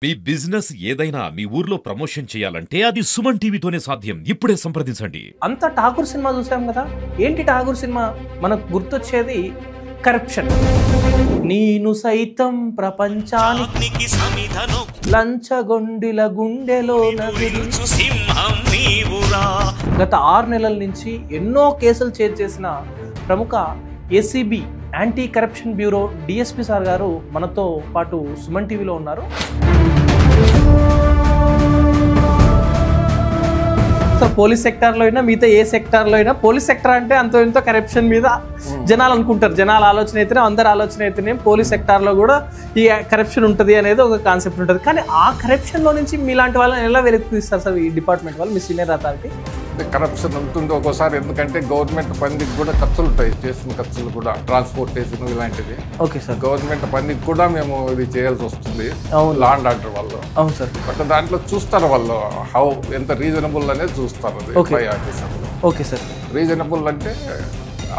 మీ business ఏదైనా మీ ఊర్లో promotion చేయాలంటే అది సుమన్ టీవీతోనే సాధ్యం. ఇప్పుడే సంప్రదించండి. అంత ఠాగూర్ సినిమా చూసాం కదా. ఏంటి ఠాగూర్ సినిమా? మనకు గుర్తొచ్చేది కరప్షన్. నేను సైతం ప్రపంచానికి లంచగొండిల గుండెలో గత 6 నెలల నుంచి ఎన్నో కేసులు చేసిన ప్రముఖ ACB anti corruption bureau DSP sir గారు మనతో పాటు సుమన్ టీవీలో ఉన్నారు. సో పోలీస్ సెక్టార్లో అయినా మిగతా ఏ సెక్టార్లో అయినా, పోలీస్ సెక్టర్ అంటే అంతో ఎంతో కరప్షన్ మీద జనాలు అనుకుంటారు. జనాల ఆలోచన అయితేనే, అందరి ఆలోచన అయితేనే పోలీస్ సెక్టార్లో కూడా ఈ కరప్షన్ ఉంటుంది అనేది ఒక కాన్సెప్ట్ ఉంటుంది. కానీ ఆ కరప్షన్లో నుంచి మీలాంటి వాళ్ళని ఎలా వెలికి తీస్తారు సార్ ఈ డిపార్ట్మెంట్ వాళ్ళు, మీ సీనియర్ అథారిటీ? కరప్షన్ ఉంటుంది ఒక్కోసారి, ఎందుకంటే గవర్నమెంట్ పనికి కూడా ఖర్చులు ఉంటాయి, చేసిన ఖర్చులు కూడా, ట్రాన్స్పోర్టేషన్ ఇలాంటివి. Okay sir. గవర్నమెంట్ పనికి కూడా మేము ఇది చేయాల్సి వస్తుంది లా అండ్ ఆర్డర్ వాళ్ళు. అవును సార్. బట్ దాంట్లో చూస్తారు వాళ్ళు హౌ ఎంత రీజనబుల్ అనేది చూస్తారు అది ఆఫీసర్లు. Okay sir. రీజనబుల్ అంటే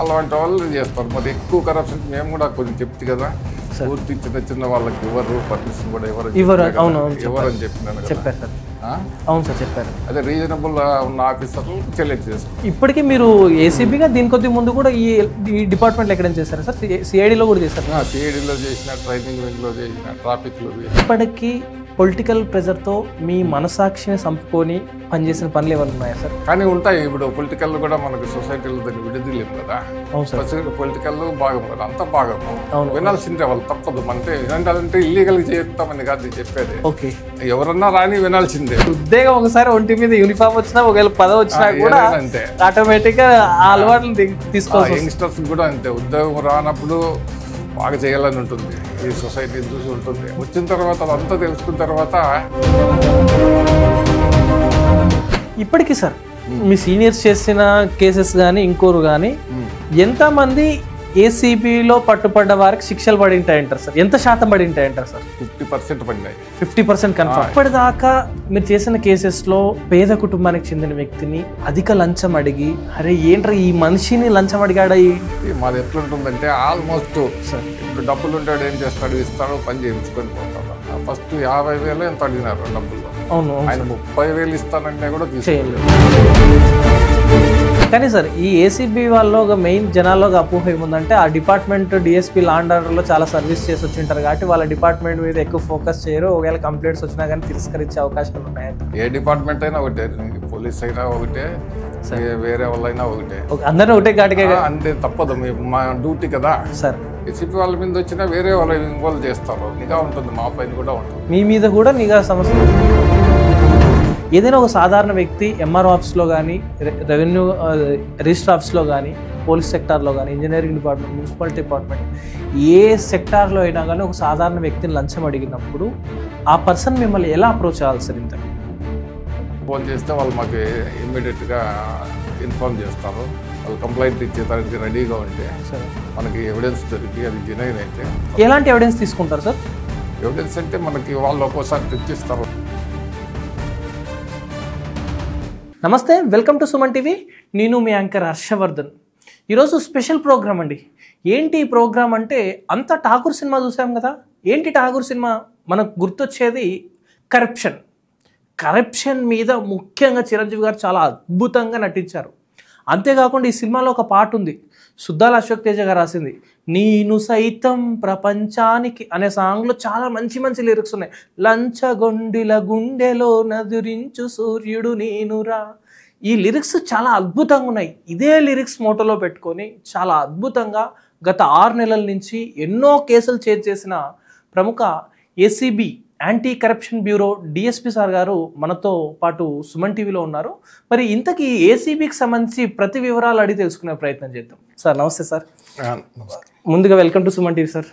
అలాంటి వాళ్ళు చేస్తారు. మరి ఎక్కువ కరప్షన్ మేము కూడా కొంచెం చెప్తే కదా, పూర్తి చిన్న చిన్న వాళ్ళకి ఎవరు పర్మిషన్ కూడా ఎవరు ఎవరని చెప్పినాను. చెప్పారు సార్. అవును సార్, చెప్పారు. అదే రీజనబుల్ ఉన్న ఆఫీసర్లు సెలెక్ట్ చేస్తారు. ఇప్పటికీ మీరు ఏసీబీగా దీని కొద్ది ముందు కూడా ఈ డిపార్ట్మెంట్లో ఎక్కడైనా చేశారా సార్? సిఐడిలో కూడా చేశారు? సిఐడిలో చేసిన, ట్రైనింగ్ వింగ్లో చేసిన, ట్రాఫిక్లో చేసిన. ఇప్పటికీ పొలిటికల్ ప్రెజర్తో మీ మనసాక్షిని చంపుకొని పనిచేసిన పనులు ఏమైనా ఉన్నాయా సార్? కానీ ఉంటాయి. ఇప్పుడు పొలిటికల్ కూడా మనకు సొసైటీలో దాన్ని విడదలేము కదా. అవును సార్. పొలిటికల్ భాగం కదా, అంత భాగము వినాల్సిందే వాళ్ళు, తప్పదు. అంటే వినాలంటే ఇల్లీగల్ చేస్తామని కాదు చెప్పేది. ఓకే. ఎవరన్నా రాని వినాల్సిందే. ఉద్యోగం ఒకసారి ఒంటి మీద యూనిఫామ్ వచ్చినా, ఒకవేళ పదవి వచ్చినా కూడా అంతే ఆటోమేటిక్ గా ఆ అలవాట్లు తీసుకోవాలి. యంగ్స్టర్స్ కూడా అంతే, ఉద్యోగం రానప్పుడు బాగా చేయాలని ఉంటుంది, ఈ సొసైటీ చూసి ఉంటుంది. వచ్చిన తర్వాత అదంతా తెలుసుకున్న తర్వాత ఇప్పటికీ సార్ మీ సీనియర్స్ చేసిన కేసెస్ కానీ ఇంకోరు కానీ ఎంతమంది ఏసీబీలో పట్టుపడ్డ వారికి శిక్షలు పడి ఉంటాయంటారు సార్? ఎంత శాతం పడి ఉంటాయంటారు సార్? 50% పడినాయి. 50% కన్ఫర్మ్. ఇప్పటిదాకా మీరు చేసిన కేసెస్లో పేద కుటుంబానికి చెందిన వ్యక్తిని అధిక లంచం అడిగి, అరే ఏంట్రా ఈ మనిషిని లంచం అడిగాడా? మాది ఎట్లుంటుందంటే ఆల్మోస్ట్ ఇప్పుడు డబ్బులు ఉంటాడు, ఏం చేస్తాడు, ఇస్తాడు, పని చేయించుకొని పోతాడు. ఫస్ట్ 50,000 ఎంత అడిగినారు డబ్బులు. అవును. ఆయన 30,000 ఇస్తానంటే కూడా తీసుకోలేదు. కానీ సార్ ఈ ఏసీబీ వాళ్ళు ఒక మెయిన్ జనాల్లో అపోహ ఏముందంటే, ఆ డిపార్ట్మెంట్ డిఎస్పీ లా అండ్ ఆర్డర్లో చాలా సర్వీస్ చేసి వచ్చింటారు కాబట్టి వాళ్ళ డిపార్ట్మెంట్ మీద ఎక్కువ ఫోకస్ చేయరు, ఒకవేళ కంప్లైంట్స్ వచ్చినా కానీ తిరస్కరించే అవకాశాలు ఉన్నాయంట. ఏ డిపార్ట్మెంట్ అయినా ఒకటే, పోలీస్ అయినా ఒకటే, వేరే వాళ్ళైనా ఒకటే, అందరూ ఒకటే ఘాటిగా. అంతే, తప్పదు, మా డ్యూటీ కదా సార్. ఏసీపీ వాళ్ళ మీద వచ్చినా వేరే వాళ్ళు ఇన్వాల్వ్ చేస్తారు, నిఘా ఉంటుంది, మా పైన కూడా ఉంటుంది. మీ మీద కూడా నిఘా సమస్య. ఏదైనా ఒక సాధారణ వ్యక్తి ఎంఆర్ఓ ఆఫీస్లో కానీ, రెవెన్యూ రిజిస్టర్ ఆఫీస్లో కానీ, పోలీస్ సెక్టార్లో కానీ, ఇంజనీరింగ్ డిపార్ట్మెంట్, మున్సిపాలిటీ డిపార్ట్మెంట్, ఏ సెక్టార్లో అయినా కానీ ఒక సాధారణ వ్యక్తిని లంచం అడిగినప్పుడు ఆ పర్సన్ మిమ్మల్ని ఎలా అప్రోచ్ అవ్వాలి సార్? ఇంత ఫోన్ చేస్తే వాళ్ళు మాకు ఇమ్మీడియట్గా ఇన్ఫార్మ్ చేస్తారు. వాళ్ళు కంప్లైంట్ ఇచ్చేదానికి రెడీగా ఉంటే మనకి ఎవిడెన్స్ దొరికి, అది జెన్యూన్ అయితే. ఎలాంటి ఎవిడెన్స్ తీసుకుంటారు సార్? ఎవిడెన్స్ అంటే మనకి వాళ్ళు ఒక్కోసారి తెచ్చిస్తారు. నమస్తే, వెల్కమ్ టు సుమన్ టీవీ. నేను మీ యాంకర్ హర్షవర్ధన్. ఈరోజు స్పెషల్ ప్రోగ్రామ్ అండి. ఏంటి ఈ ప్రోగ్రామ్ అంటే, అంత ఠాగూర్ సినిమా చూసాం కదా. ఏంటి ఠాగూర్ సినిమా? మనకు గుర్తొచ్చేది కరప్షన్. కరప్షన్ మీద ముఖ్యంగా చిరంజీవి గారు చాలా అద్భుతంగా నటించారు. అంతేకాకుండా ఈ సినిమాలో ఒక పాట ఉంది, సుద్దాల అశోక్ తేజ గారు రాసింది, నేను సైతం ప్రపంచానికి అనే సాంగ్లో చాలా మంచి మంచి లిరిక్స్ ఉన్నాయి. లంచగొండిల గుండెలో నదురించు సూర్యుడు నేనురా. ఈ లిరిక్స్ చాలా అద్భుతంగా ఉన్నాయి. ఇదే లిరిక్స్ మోటోలో పెట్టుకొని చాలా అద్భుతంగా గత 6 నెలల నుంచి ఎన్నో కేసులు చేసిన ప్రముఖ ACB anti corruption bureau DSP sir గారు మనతో పాటు సుమన్ టీవీలో ఉన్నారు. మరి ఇంతకీ ఏసీబీకి సంబంధించి ప్రతి వివరాలు అడిగి తెలుసుకునే ప్రయత్నం చేద్దాం. సార్ నమస్తే సార్. ముందుగా welcome to Suman TV sir.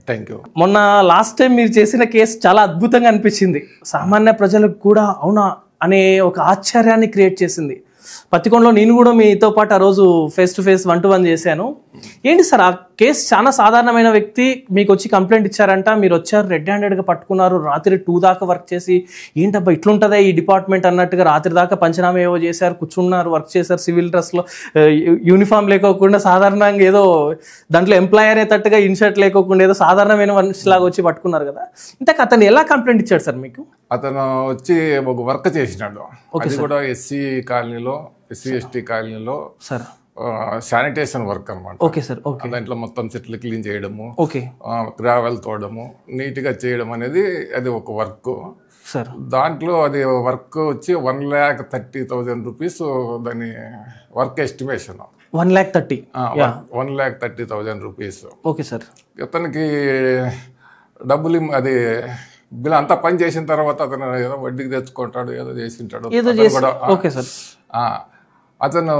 Thank you. మొన్న లాస్ట్ టైం మీరు చేసిన కేసు చాలా అద్భుతంగా అనిపించింది. సామాన్య ప్రజలకు కూడా అవునా అనే ఒక ఆశ్చర్యాన్ని క్రియేట్ చేసింది. పత్తికొండలో నేను కూడా మీతో పాటు ఆ రోజు ఫేస్ టు ఫేస్ 1-to-1 చేశాను. ఏంటి సార్ ఆ కేసు? చాలా సాధారణమైన వ్యక్తి మీకు వచ్చి కంప్లైంట్ ఇచ్చారంట, మీరు వచ్చారు రెడ్ హ్యాండెడ్గా పట్టుకున్నారు, రాత్రి 2 దాకా వర్క్ చేసి ఏంటబ్బా ఇట్లుంటుందా ఈ డిపార్ట్మెంట్ అన్నట్టుగా రాత్రి దాకా పంచనామా ఏవో చేశారు, కూర్చున్నారు, వర్క్ చేశారు, సివిల్ డ్రెస్లో యూనిఫామ్ లేకోకుండా సాధారణంగా ఏదో దాంట్లో ఎంప్లాయ్ అనేటట్టుగా ఇన్షర్ట్ లేకోకుండా ఏదో సాధారణమైన మనిషిలాగా వచ్చి పట్టుకున్నారు కదా. ఇంతకు అతను ఎలా కంప్లైంట్ ఇచ్చాడు సార్ మీకు? అతను వచ్చి ఒక వర్క్ చేసినాడు, అది కూడా ఎస్సీ కాలనీలో, ఎస్సీ ఎస్టీ కాలనీలో సార్ శానిటేషన్ వర్క్ అనమాట. Okay sir. ఓకే. దాంట్లో మొత్తం చెట్లు క్లీన్ చేయడము, ఓకే, గ్రావెల్ తోడము, నీట్గా చేయడం అనేది అది ఒక వర్క్ సార్. దాంట్లో అది వర్క్ వచ్చి 1,30,000 రూపీస్ దాని work estimation. 1,30,000. 1,30,000 rupees. Okay sir. ఇతనికి డబ్బులు అది బిల్ అంతా పని చేసిన తర్వాత అతను ఏదో వడ్డీకి తెచ్చుకుంటాడు, ఏదో చేసింటాడు. Okay sir. అతను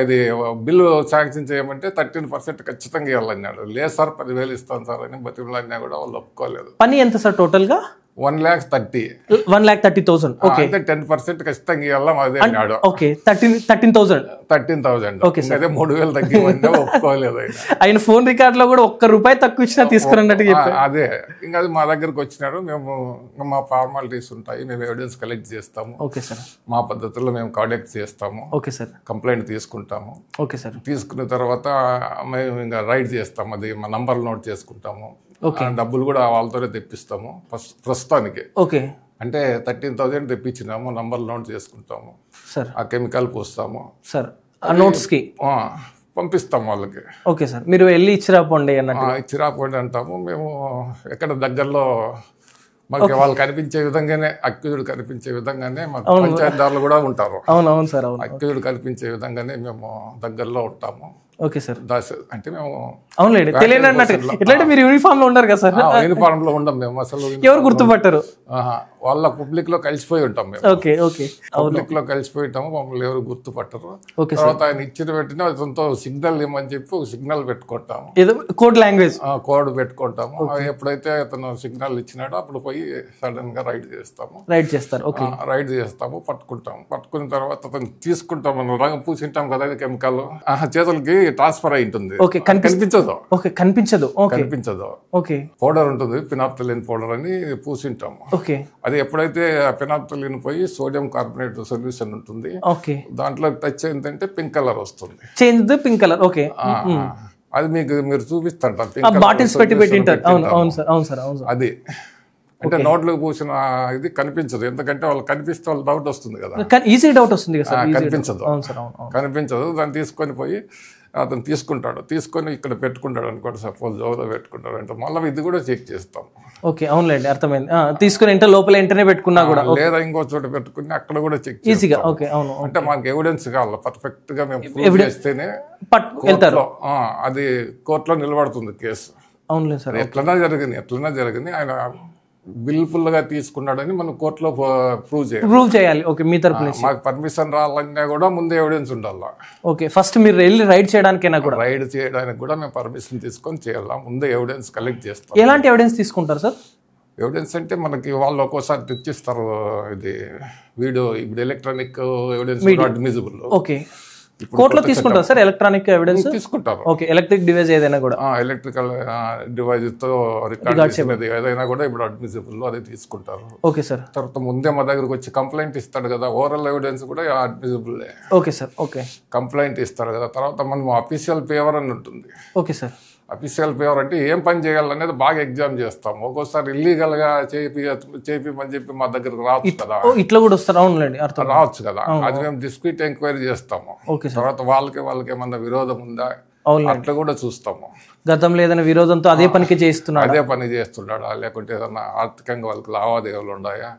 ఇది బిల్లు శాంక్షన్ చేయమంటే 13% ఖచ్చితంగా ఇవ్వాలన్నాడు. లేదు సార్ 10,000 ఇస్తాను సార్ అని బతిమలాడినా కూడా వాళ్ళు ఒప్పుకోలేదు. పని ఎంత సార్ టోటల్గా? 1,30,000. ఓకే. అంటే 10% ఖచ్చితంగా ఇవ్వాలం అదే అన్నాడు. ఓకే. 13,000. Okay sir. అదే 3,000 తగ్గిమంటే ఒప్పుకోలేదు. ఆయన ఫోన్ రికార్డ్ లో కూడా ₹1 తక్కువ ఇచ్చినా తీసుకున్నట్టు చెప్పారు. అదే ఇంకా అది మా దగ్గరకు వచ్చినాడు. మేము మా ఫార్మాలిటీస్ ఉంటాయి, మేము ఎవిడెన్స్ కలెక్ట్ చేస్తాము. Okay sir. మా పద్ధతుల్లో మేము కాంటాక్ట్ చేస్తాము. Okay sir. కంప్లైంట్ తీసుకుంటాము. Okay sir. తీసుకున్న తర్వాత మేము ఇంకా రైడ్ చేస్తాము, అది మా నంబర్ నోట్ చేసుకుంటాము. ఓకే. డబ్బులు కూడా వాళ్ళతోనే తెప్పిస్తాము ప్రస్తుతానికి. ఓకే. అంటే 13,000 తెప్పించినాము, నంబర్ నోట్ చేసుకుంటాము సార్. ఆ కెమికల్ పోస్తాము సార్. ఆ నోట్స్ కి పంపిస్తాం వాళ్ళకి. Okay sir. మీరు వెళ్ళి ఇచ్చిరాపోండి అన్నట్టు. ఇచ్చిరాపోండి అంటాము మేము. ఎక్కడ దగ్గరలో మాకు వాళ్ళు కనిపించే విధంగానే, అక్యూజ్డ్ కనిపించే విధంగానే మాకు పంచాయతీదారులు కూడా ఉంటారు. అవునవును సార్. అవును. అక్యూజ్డ్ కనిపించే విధంగానే మేము దగ్గరలో ఉంటాము. Okay sir. అంటే మేము అవునులేండి తెలియని అన్నట్టు. ఎట్లంటే మీరు యూనిఫామ్ లో ఉంటారు కదా సార్. యూనిఫామ్ లో ఉండం మేము అసలు. ఎవరు గుర్తుపట్టారు? వాళ్ళ పబ్లిక్ లో కలిసిపోయి ఉంటాం మేము. ఓకే. ఓకే. పబ్లిక్ లో కలిసిపోయి ఉంటాము, మమ్మల్ని ఎవరు గుర్తుపట్టరు. తర్వాత ఆయన ఇచ్చిన పెట్టిన అతనితో సిగ్నల్ ఇవ్వమని చెప్పి ఒక సిగ్నల్ పెట్టుకుంటాము, ఏదో కోడ్ లాంగ్వేజ్ కోడ్ పెట్టుకుంటాము. ఎప్పుడైతే అతను సిగ్నల్ ఇచ్చినాడో అప్పుడు పోయి సడన్ గా రైడ్ చేస్తాము. రైడ్ చేస్తారు. ఓకే. రైడ్ చేస్తాము, పట్టుకుంటాము. పట్టుకున్న తర్వాత అతను తీసుకుంటాం, మనం రంగు పూసింటాం కదా కెమికల్, చేతులకి ట్రాన్స్ఫర్ అయి ఉంటుంది. ఓకే. కనిపించదు. ఓకే. కనిపించదు. కనిపించదు. ఓకే. పౌడర్ ఉంటుంది, ఫినాప్థలిన్ పౌడర్ అని పూసింటాము. ఓకే. అది ఎప్పుడైతే ఫినాప్థలిన్ పోయి సోడియం కార్బోనేట్ సొల్యూషన్ ఉంటుంది, ఓకే, దాంట్లో టచ్ అయిందంటే పింక్ కలర్ వస్తుంది. Change pink colour. ఓకే. అది మీరు చూపిస్తాంట, బాటిల్స్ పెట్టి పెట్టింటారు. అవును అవును సార్. అవును సార్. అవును సార్. అది అంటే నోట్లోకి పూసిన ఇది కనిపించదు, ఎందుకంటే వాళ్ళు కనిపిస్తే వాళ్ళు డౌట్ వస్తుంది కదా, ఈజీ డౌట్ వస్తుంది కదా సార్. కనిపించదు. అవును సార్. అవును. కనిపించదు. దాన్ని తీసుకొని పోయి అతను తీసుకుంటాడు, తీసుకొని ఇక్కడ పెట్టుకుంటాడు అనుకోండి, సపోజ్ జోలో పెట్టుకుంటాడు అంటే మళ్ళీ ఇది కూడా చెక్ చేస్తాం. ఓకే. అవునులేండి, అర్థమైంది. తీసుకుని లోపల వెంటనే పెట్టుకున్నా కూడా, లేదా ఇంకో చోట పెట్టుకుని అక్కడ కూడా చెక్ ఈజీగా. ఓకే. అవును. అంటే మనకి ఎవిడెన్స్ కావాలి, పర్ఫెక్ట్ గా మేము ప్రూవ్ చేస్తేనే వెళ్తారు. అది కోర్టులో నిలబడుతుంది కేసు. అవునులే సార్. ఎట్లన్నా జరిగింది ఆయన బిల్ఫుల్ గా తీసుకున్నాడని మనం కోర్టులో ప్రూవ్ చేయాలి. ఓకే. మీ తరపు నుంచి మాకు పర్మిషన్ రావాలన్నా కూడా ముందే ఎవిడెన్స్ ఉండాలి. ఓకే. ఫస్ట్ మీరు వెళ్ళి రైడ్ చేయడానికైనా కూడా, రైడ్ చేయడానికి కూడా మేము పర్మిషన్ తీసుకొని చేయాలా, ముందే ఎవిడెన్స్ కలెక్ట్ చేస్తాం. ఎలాంటి ఎవిడెన్స్ తీసుకుంటారు సార్? ఎవిడెన్స్ అంటే మనకి వాళ్ళు ఒక్కోసారి తెచ్చిస్తారు, ఇది వీడియో, ఇప్పుడు ఎలక్ట్రానిక్ ఎవిడెన్స్ అడ్మిసిబుల్. ఓకే. కోర్టులో తీసుకుంటారు సార్ ఎలక్ట్రానిక్ ఎవిడెన్స్? తీసుకుంటారు. ఓకే. ఎలక్ట్రిక్ డివైస్ ఏదైనా కూడా, ఎలక్ట్రికల్ డివైస్ తో రికార్డ్ చేసినది ఏదైనా కూడా ఇప్పుడు అడ్మిసిబుల్, అది తీసుకుంటారు. Okay sir. తర్వాత ముందే మా దగ్గరకు వచ్చి కంప్లైంట్ ఇస్తాడు కదా, ఓవరాల్ ఎవిడెన్స్ కూడా admissible. Okay sir. Okay. Complaint ఇస్తారు కదా, తర్వాత మనం అఫీషియల్ పేపర్ అని ఉంటుంది. Okay sir. అఫీషియల్ పేపర్ అంటే ఏం పని చేయాలనేది బాగా ఎగ్జామ్ చేస్తాం. ఒక్కోసారి ఇల్లీగల్ గా చేపిమని చెప్పి మా దగ్గరకు రావచ్చు కదా, ఇట్లా కూడా వస్తారు. అవునులేండి, అర్థం రావచ్చు కదా. అది మేము డిస్క్రీట్ ఎంక్వైరీ చేస్తాము. తర్వాత వాళ్ళకి ఏమన్నా విరోధం ఉందా అట్లా కూడా చూస్తాము. గతంలో ఏదైనా విరోధంతో అదే పని చేస్తున్నాడా, లేకుంటే ఏదన్నా ఆర్థికంగా వాళ్ళకి లావాదేవీలు ఉన్నాయా,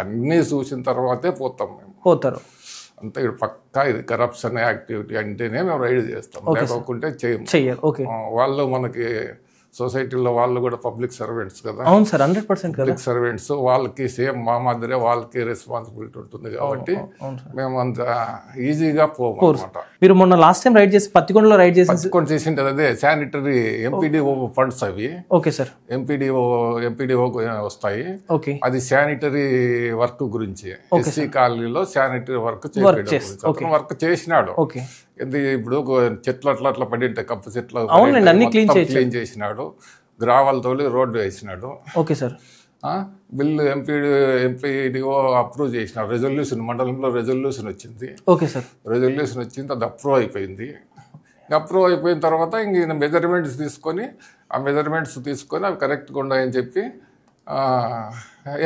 అన్ని చూసిన తర్వాతే పోతారు. అంతే. పక్కా ఇది కరప్షన్ యాక్టివిటీ అంటేనే మేము రైడ్ చేస్తాం, లేకుంటే చెయ్యరు. వాళ్ళు మనకి సొసైటీలో వాళ్ళు కూడా పబ్లిక్ సర్వెంట్స్ కదా, అవును సార్ 100% కదా. పబ్లిక్ సర్వెంట్స్ వాళ్ళకి సేమ్ మా మాదిరే వాళ్ళకి రెస్పాన్సిబిలిటీ ఉంటుంది కాబట్టి మేము అంత ఈజీగా పోము అనమాట. మీరు మొన్న లాస్ట్ టైం రైడ్ చేసి పత్తికొండలో రైడ్ చేసి చేసింటే అదే శానిటరీ ఎంపీడీఓ ఫండ్స్ అవి. Okay sir. ఎంపీడీఓ వస్తాయి. ఓకే. అది శానిటరీ వర్క్ గురించి ఎస్సీ కాలనీలో శానిటరీ వర్క్ వర్క్ చేసినాడు. ఓకే. ఇప్పుడు చెట్లు అట్లా పడి ఉంటాయి, కప్పు చెట్లు అన్ని క్లీన్ చేసినాడు, గ్రావల్ తోలి రోడ్డు వేసినాడు. Okay sir. Bill MPDO approve చేసినాడు. రెజల్యూషన్ మండలంలో రెజల్యూషన్ వచ్చింది. Okay sir. రెజల్యూషన్ వచ్చింది, అది అప్రూవ్ అయిపోయింది. అప్రూవ్ అయిపోయిన తర్వాత ఇంక మెజర్మెంట్స్ తీసుకొని అవి కరెక్ట్గా ఉన్నాయని చెప్పి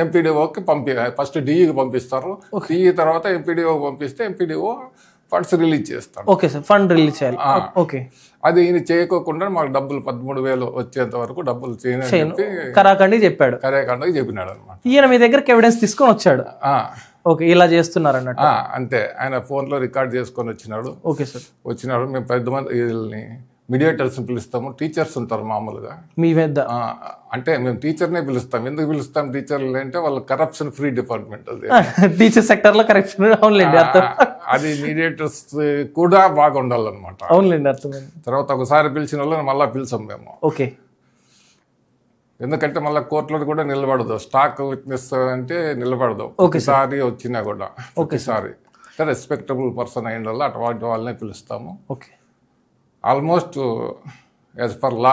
ఎంపీడీఓకి ఫస్ట్ డిఈకి పంపిస్తారు. డిఈ తర్వాత ఎంపీడీఓకి పంపిస్తే ఎంపీడీఓ ఫండ్స్ రిలీజ్ చేస్తాడు. Okay sir. ఫండ్ రిలీజ్ చేయాలి. ఓకే. అది ఈయన చేయకోకుండా మాకు డబ్బులు 13,000 వచ్చేంత వరకు డబ్బులు చేయని కరాఖండి చెప్పాడు. చెప్పినాడు అనమాట. ఈయన మీ దగ్గరకు ఎవిడెన్స్ తీసుకొని వచ్చాడు. ఓకే, ఇలా చేస్తున్నారు అన్నట్టు. అంతే, ఆయన ఫోన్లో రికార్డ్ చేసుకొని వచ్చినాడు. Okay sir. వచ్చినాడు. మేము 10 మంది వీళ్ళని మీడియేటర్స్ పిలుస్తాము. టీచర్స్ ఉంటారు మామూలుగా మీ వద్ద. అంటే మేము టీచర్నే పిలుస్తాం. ఎందుకు పిలుస్తాం టీచర్లు అంటే వాళ్ళ కరప్షన్ ఫ్రీ డిపార్ట్మెంట్. అది టీచర్ సెక్టర్ లో కరప్షన్. అవునులేండి, అది మీడియేటర్స్ కూడా బాగా ఉండాలన్నమాట. అవునులేండి, అర్థమైంది. తర్వాత ఒకసారి పిలిచిన వాళ్ళని మళ్ళీ పిలిచాం మేము. ఓకే. ఎందుకంటే మళ్ళీ కోర్టులో కూడా నిలబడదు, స్టాక్ విట్నెస్ అంటే నిలబడదు. ఒకసారి వచ్చినా కూడా ఒకసారి రెస్పెక్టబుల్ పర్సన్ అయిన వల్ల అటువంటి వాళ్ళనే పిలుస్తాము. Okay. Almost as per law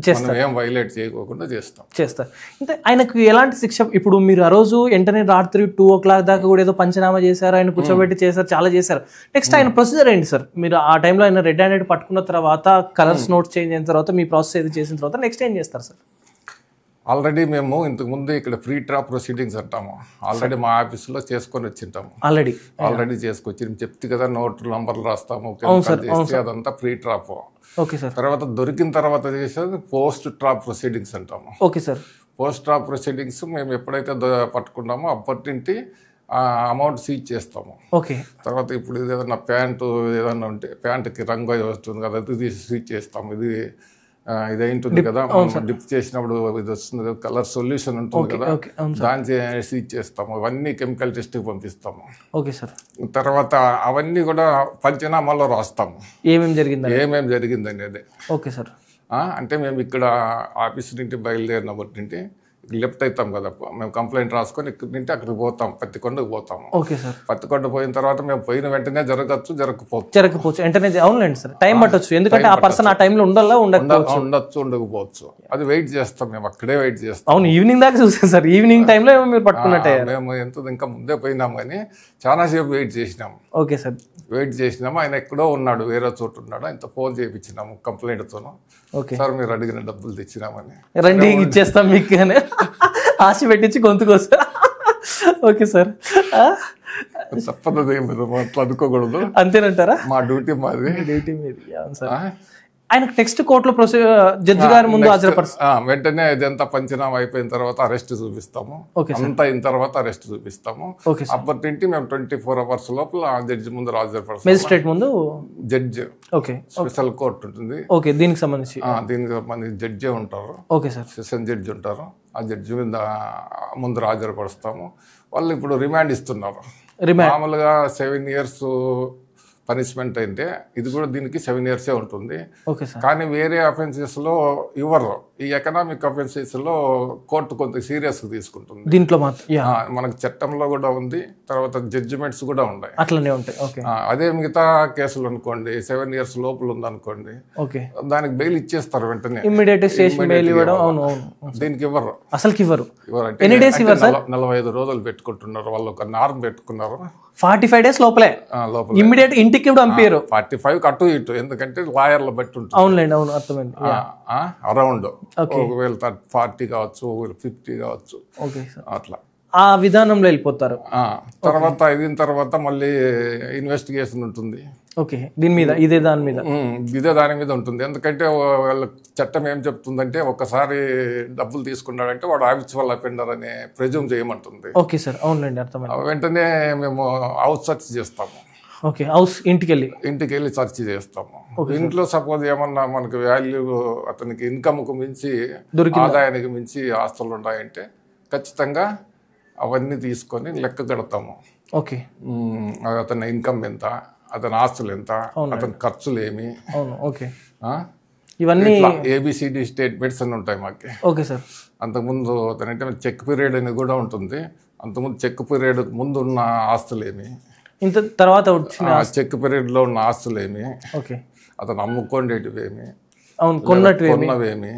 మనం ఏం వైలేట్ చేయకోకుండా చేస్తారు. అంటే ఆయనకు ఎలాంటి శిక్ష? ఇప్పుడు మీరు ఆ రోజు వెంటనే రాత్రి 2 o'clock దాకా కూడా ఏదో పంచనామా చేశారు, ఆయన కూర్చోబెట్టి చేశారు, చాలా చేశారు. నెక్స్ట్ ఆయన ప్రొసీజర్ ఏంటి సార్? మీరు ఆ టైంలో ఆయన రెడ్ హ్యాండెడ్ పట్టుకున్న తర్వాత కలర్స్ నోట్స్ చేంజ్ అయిన తర్వాత మీ ప్రాసెస్ ఏది చేసిన తర్వాత నెక్స్ట్ ఏం చేస్తారు సార్? ఆల్రెడీ మేము ఇంతకుముందు ఇక్కడ ఫ్రీ ట్రాప్ ప్రొసీడింగ్స్ అంటాము. ఆల్రెడీ మా ఆఫీసులో చేసుకొని వచ్చింటాము. ఆల్రెడీ చేసుకొచ్చి చెప్తే కదా, నోట్ నంబర్లు రాస్తాము, అదంతా ఫ్రీ ట్రాప్. Okay sir. తర్వాత దొరికిన తర్వాత చేసేది పోస్ట్ ట్రాప్ ప్రొసీడింగ్స్ అంటాము. Okay sir. Post trap proceedings మేము ఎప్పుడైతే పట్టుకున్నామో అప్పటి నుండి అమౌంట్ సీజ్ చేస్తాము. ఓకే. తర్వాత ఇప్పుడు ఏదైనా ప్యాంటు ఏదైనా ఉంటే ప్యాంటుకి రంగు వస్తుంది కదా, అది సీజ్ చేస్తాము. ఇది ఏంటుంది కదా, డిప్ చేసినప్పుడు ఇది వస్తుంది, కలర్ సొల్యూషన్ ఉంటుంది కదా, దాన్ని సీజ్ చేస్తాము. అవన్నీ కెమికల్ టెస్ట్కి పంపిస్తాము. Okay sir. తర్వాత అవన్నీ కూడా పంచనామాలో రాస్తాము, ఏమేమి జరిగింది అనేది. Okay sir. అంటే మేము ఇక్కడ ఆఫీస్ నుండి బయలుదేరినప్పటి నుండి లెఫ్ట్ అవుతాం కదా, మేము కంప్లైంట్ రాసుకొని ఇక్కడ నుండి అక్కడికి పోతాం, పత్తికొండకు పోతాము. Okay sir. పత్తికొండ పోయిన తర్వాత మేము పోయిన వెంటనే జరగకపోవచ్చు వెంటనే. అవునులేండి సార్, టైం పట్టొచ్చు. ఎందుకంటే ఆ పర్సన్ ఆ టైంలో ఉండకపోవచ్చు. అది వెయిట్ చేస్తాం, మేము అక్కడే వెయిట్ చేస్తాం. అవును, ఈవినింగ్ దాకా చూసాం సార్. ఈవినింగ్ టైంలో మీరు పట్టుకున్నట్టే. మేము ఎంత ఇంకా ముందే పోయినాం కానీ చాలాసేపు వెయిట్ చేసినాం. Okay sir. వెయిట్ చేసినాము. ఆయన ఎక్కడో ఉన్నాడు, వేరే చోటు ఉన్నాడు. ఆయనతో ఫోన్ చేయించినాము కంప్లైంట్తోను. సార్ మీరు అడిగిన డబ్బులు తెచ్చినామని, రండి ఇచ్చేస్తాం మీకు అని ఆశ పెట్టించి గొంతుకోసా. Okay sir. తప్పదు, అట్లా అనుకోకూడదు. అంతేనంటారా? మా డ్యూటీ మాది. ఆయన నెక్స్ట్ కోర్టులో జడ్జి గారి ముందు హాజరుపరుస్తాం. వెంటనే ఇదంతా పంచనామా అయిపోయిన తర్వాత అరెస్ట్ చూపిస్తాము. అంతా అయిన తర్వాత అరెస్ట్ చూపిస్తాము. అప్పటి నుండి మేము 24 hours లోపల జడ్జి ముందు హాజరుపరుస్తాం. మెజిస్ట్రేట్ ముందు జడ్జి. ఓకే. స్పెషల్ కోర్టు ఉంటుంది. ఓకే. దీనికి సంబంధించి జడ్జి ఉంటారు. Okay sir. సెషన్ జడ్జి ఉంటారు. ఆ జడ్జి మీద ముందు హాజరుపరుస్తాము. వాళ్ళు ఇప్పుడు రిమాండ్ ఇస్తున్నారు. మామూలుగా 7 years పనిష్మెంట్ అయితే ఇది కూడా దీనికి 7 years ఉంటుంది. కానీ వేరే అఫెన్సెస్ లో ఇవ్వరు. ఈ ఎకనామిక్ అఫెన్సెస్ లో కోర్టు కొంత సీరియస్ తీసుకుంటుంది. దీంట్లో మాత్రం మనకు చట్టంలో కూడా ఉంది, తర్వాత జడ్జిమెంట్స్ కూడా ఉన్నాయి, అట్లనే ఉంటాయి. అదే మిగతా కేసులు అనుకోండి 7 years లోపల ఉందనుకోండి, దానికి బెయిల్ ఇచ్చేస్తారు వెంటనే. దీనికి ఇవ్వరు, అసలుకి ఇవ్వరు. 45 రోజులు పెట్టుకుంటున్నారు. వాళ్ళు ఒక నార్మ్ పెట్టుకున్నారు. 45 days లోపలే ఇమ్మీడియట్ ఇంటికి కూడా పంపారు. 45 అటు ఇటు, ఎందుకంటే లాయర్ల బట్టి ఉంటుంది. అవునులేండి, అవును, అర్థమైంది. అరౌండ్ ఒకవేళ 40 కావచ్చు, 50 కావచ్చు, అట్లా ఆ విధానంలో వెళ్ళిపోతారు. తర్వాత అయిన తర్వాత మళ్ళీ ఇన్వెస్టిగేషన్ ఉంటుంది. ఓకే. దీని మీద ఇదే దాని మీద ఉంటుంది. ఎందుకంటే వాళ్ళ చట్టం ఏం చెప్తుందంటే ఒకసారి డబ్బులు తీసుకున్నాడంటే వాడు హ్యాబిచువల్ అఫెండర్ అని ప్రెజ్యూమ్ చేయమంటుంది. Okay sir. అవునండి, అర్థమైంది. వెంటనే మేము హౌస్ సర్చ్ చేస్తాము. ఓకే, హౌస్ ఇంటికి వెళ్ళి సెర్చ్ చేస్తాము. ఇంట్లో సపోజ్ ఏమన్నా మనకు వాల్యూ, అతనికి ఇన్కమ్కు మించి ఆదాయానికి మించి ఆస్తులు ఉన్నాయంటే ఖచ్చితంగా అవన్నీ తీసుకొని లెక్క కడతాము. ఓకే, అతని ఇన్కమ్ ఎంత, అతని ఆస్తులు ఎంత, అతని ఖర్చులు ఏమి, ఓకే, ఇవన్నీ ఏబిసిడి స్టేట్మెంట్స్ అని ఉంటాయి మాకు. Okay sir. అంతకుముందు అతనంటే చెక్ పీరియడ్ అని కూడా ఉంటుంది. అంతకుముందు చెక్ పీరియడ్ ముందు ఉన్న ఆస్తులేమి, ఇంత తర్వాత వచ్చిన చెక్ పీరియడ్ లో ఉన్న ఆస్తులేమి, ఓకే, అతను అమ్ముకోండేటివేమి, కొన్నవేమి,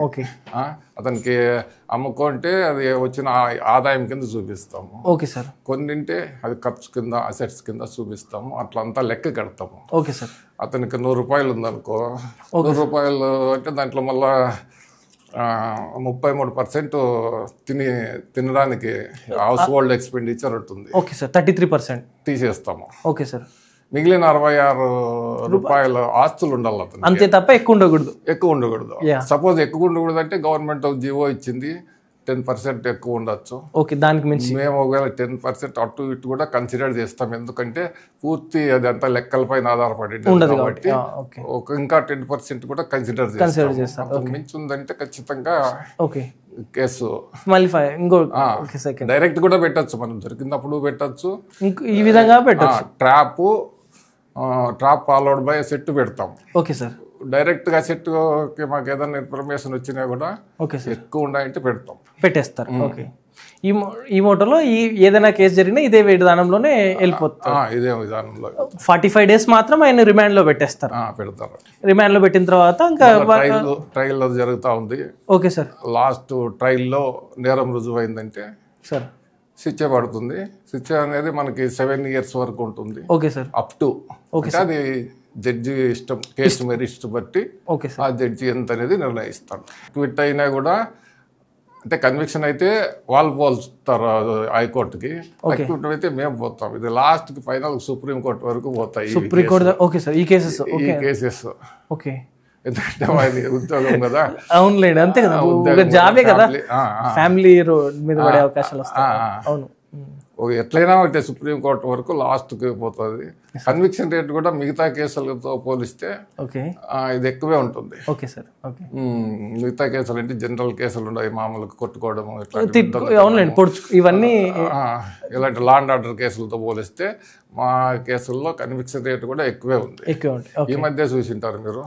అతనికి అమ్ముకుంటే అది వచ్చిన ఆదాయం కింద చూపిస్తాము. Okay sir. కొన్నింటే అది ఖర్చు కింద, అసెట్స్ కింద చూపిస్తాము. అట్లా అంతా లెక్క కడతాము. Okay sir. అతనికి 100 రూపాయలు ఉందనుకో, 100 రూపాయలు అంటే దాంట్లో మళ్ళా 33% తినడానికి హౌస్ హోల్డ్ ఎక్స్పెండిచర్ ఉంటుంది. Okay sir. 33% తీసేస్తాము. Okay sir. మిగిలిన 66 రూపాయల ఆస్తులు ఉండాలి అతను, అంతే తప్ప ఎక్కువ ఉండకూడదు. సపోజ్ ఎక్కువ ఉండకూడదు అంటే గవర్నమెంట్ జీవో ఇచ్చింది 10% ఎక్కువ ఉండొచ్చు. ఓకే, దానికి మించి మేము ఒకవేళ 10% అటు ఇటు కూడా కన్సిడర్ చేస్తాం. ఎందుకంటే పూర్తి అదంతా లెక్కలపైన ఆధారపడి కాబట్టి ఇంకా 10% కూడా కన్సిడర్ చేస్తాం. మించి ఉందంటే ఖచ్చితంగా కేసు డైరెక్ట్ కూడా పెట్టచ్చు. మనం దొరికినప్పుడు పెట్టచ్చు, ఈ విధంగా పెట్టచ్చు. ట్రాప్ ఫాలోడ్ బై సెట్ పెడతాం. Okay sir. డైరెక్ట్ గా సెట్ మాకు ఏదైనా ఇన్ఫర్మేషన్ వచ్చినా కూడా ఎక్కువ ఉన్నాయంటే పెట్టేస్తారు. ఓకే, ఈ మోటోలో ఏదైనా కేసు జరిగినా ఇదే విధానంలోనే వెళ్ళిపోతారు. ఇదే విధానంలో 45 days మాత్రం ఆయన రిమాండ్ లో పెడతారు. రిమాండ్ లో పెట్టిన తర్వాత ఇంకా ట్రయల్ జరుగుతూ ఉంది. Okay sir. లాస్ట్ ట్రయల్ లో నేరం రుజువు అయిందంటే సార్ శిక్ష పడుతుంది. శిక్ష అనేది మనకి 7 years వరకు ఉంటుంది. Okay sir. అప్ టు అది జడ్జి ఇష్టం, కేసు మెరిట్ బట్టి ఆ జడ్జి ఎంత అనేది నిర్ణయిస్తాడు. క్విట్ అయినా కూడా అంటే కన్విక్షన్ అయితే వాళ్ళు పోల్స్తారు హైకోర్టుకి, అక్విట్ అయితే మేము పోతాం. ఇది లాస్ట్ కి ఫైనల్ సుప్రీంకోర్టు వరకు పోతాయి ఈ కేసెస్. ఎందుకంటే ఉద్యోగం కదా. అవునులేండి, అంతే కదా, జాబే కదా, ఫ్యామిలీ రోడ్ మీద పడే అవకాశాలు వస్తాయి. అవును, ఎట్లయినా అంటే సుప్రీంకోర్టు వరకు లాస్ట్కి పోతుంది. కన్విక్షన్ రేట్ కూడా మిగతా కేసులతో పోలిస్తే ఇది ఎక్కువే ఉంటుంది. మిగతా కేసులు అంటే జనరల్ కేసులు ఉన్నాయి, మామూలుగా కొట్టుకోవడం ఇవన్నీ. ఇలాంటి లా అండ్ ఆర్డర్ కేసులతో పోలిస్తే మా కేసుల్లో కన్విక్షన్ రేట్ కూడా ఎక్కువే ఉంది. ఈ మధ్య చూసింటారు మీరు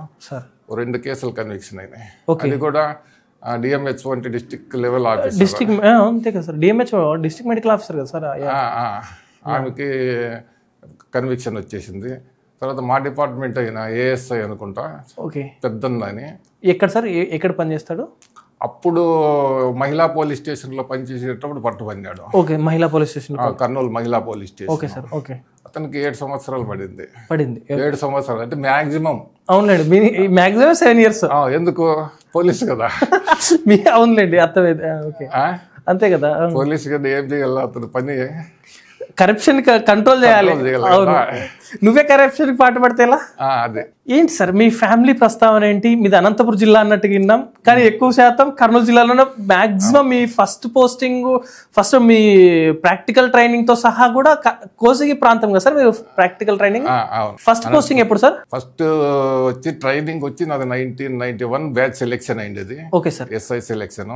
2 కేసులు కన్విక్షన్ అయినాయి. అది కూడా డిఎంహెచ్ వంటి డిస్ట్రిక్ట్ లెవెల్ ఆఫీసర్, అంతే కదా sir, DMH district medical officer కదా సార్, ఆమెకి కన్విక్షన్ వచ్చేసింది. తర్వాత మా డిపార్ట్మెంట్ అయిన ఏఎస్ఐ అనుకుంటా, పెద్దని. ఎక్కడ సార్, ఎక్కడ పనిచేస్తాడు? అప్పుడు మహిళా పోలీస్ స్టేషన్ లో పనిచేసేటప్పుడు పట్టుబడినాడు. మహిళా పోలీస్ స్టేషన్, కర్నూలు మహిళా పోలీస్ స్టేషన్. అతనికి 7 సంవత్సరాలు పడింది. 7 సంవత్సరాలు అంటే మాక్సిమం. అవునులేండి, మాక్సిమం 7 years. ఎందుకు, పోలీసు కదా. అవునులేండి, అర్థమైంది. అంతే కదా, పోలీసు కదా, ఏం చేయాలి అతని పని, కరప్షన్ కంట్రోల్ చేయాలి. నువ్వే కరప్షన్ పాటు పడితే ఎలా? అదే. ఏంటి సార్ మీ ఫ్యామిలీ ప్రస్తావన ఏంటి? మీది అనంతపురం జిల్లా అన్నట్టు విన్నాం, కానీ ఎక్కువ శాతం కర్నూలు జిల్లాలోనే మాక్సిమం మీ ఫస్ట్ మీ ప్రాక్టికల్ ట్రైనింగ్ తో సహా కూడా కోసిగి ప్రాంతం కదా సార్ మీరు ప్రాక్టికల్ ట్రైనింగ్? ఫస్ట్ పోస్టింగ్ ఎప్పుడు సార్? ఫస్ట్ వచ్చి ట్రైనింగ్ వచ్చి నాది 1991 బ్యాచ్ సెలెక్షన్ అయింది. అది ఓకే సార్, ఎస్ఐ సెలెక్షన్.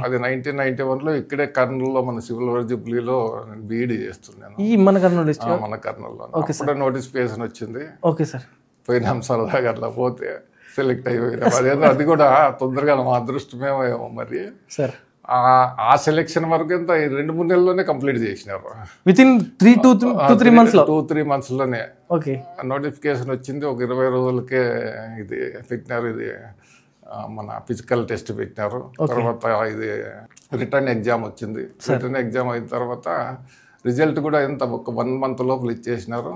అది 1991 లో ఇక్కడే కర్నూలులో మన సివిల్ జూబ్లీలో బీఈడీ చేస్తున్నాను. మన కర్నూలు మన కర్నూలులో అప్పుడే నోటిఫికేషన్ వచ్చింది. Okay sir. పోయిన అంశాల దాకా అట్లా పోతే సెలెక్ట్ అయిపోయినా. అదేదో అది కూడా తొందరగా మా అదృష్టమేమో మరి సార్. ఆ సెలెక్షన్ వరకు ఎంత 2-3 నెలల్లోనే కంప్లీట్ చేసినారు. వితిన్ 2-3 months లోనే నోటిఫికేషన్ వచ్చింది. ఒక 20 రోజులకే ఇది పెట్టినారు. ఇది మన ఫిజికల్ టెస్ట్ పెట్టినారు. తర్వాత ఇది రిటర్న్ ఎగ్జామ్ వచ్చింది. రిటర్న్ ఎగ్జామ్ అయిన తర్వాత రిజల్ట్ కూడా ఎంత ఒక 1 month లోపల ఇచ్చేసినారు.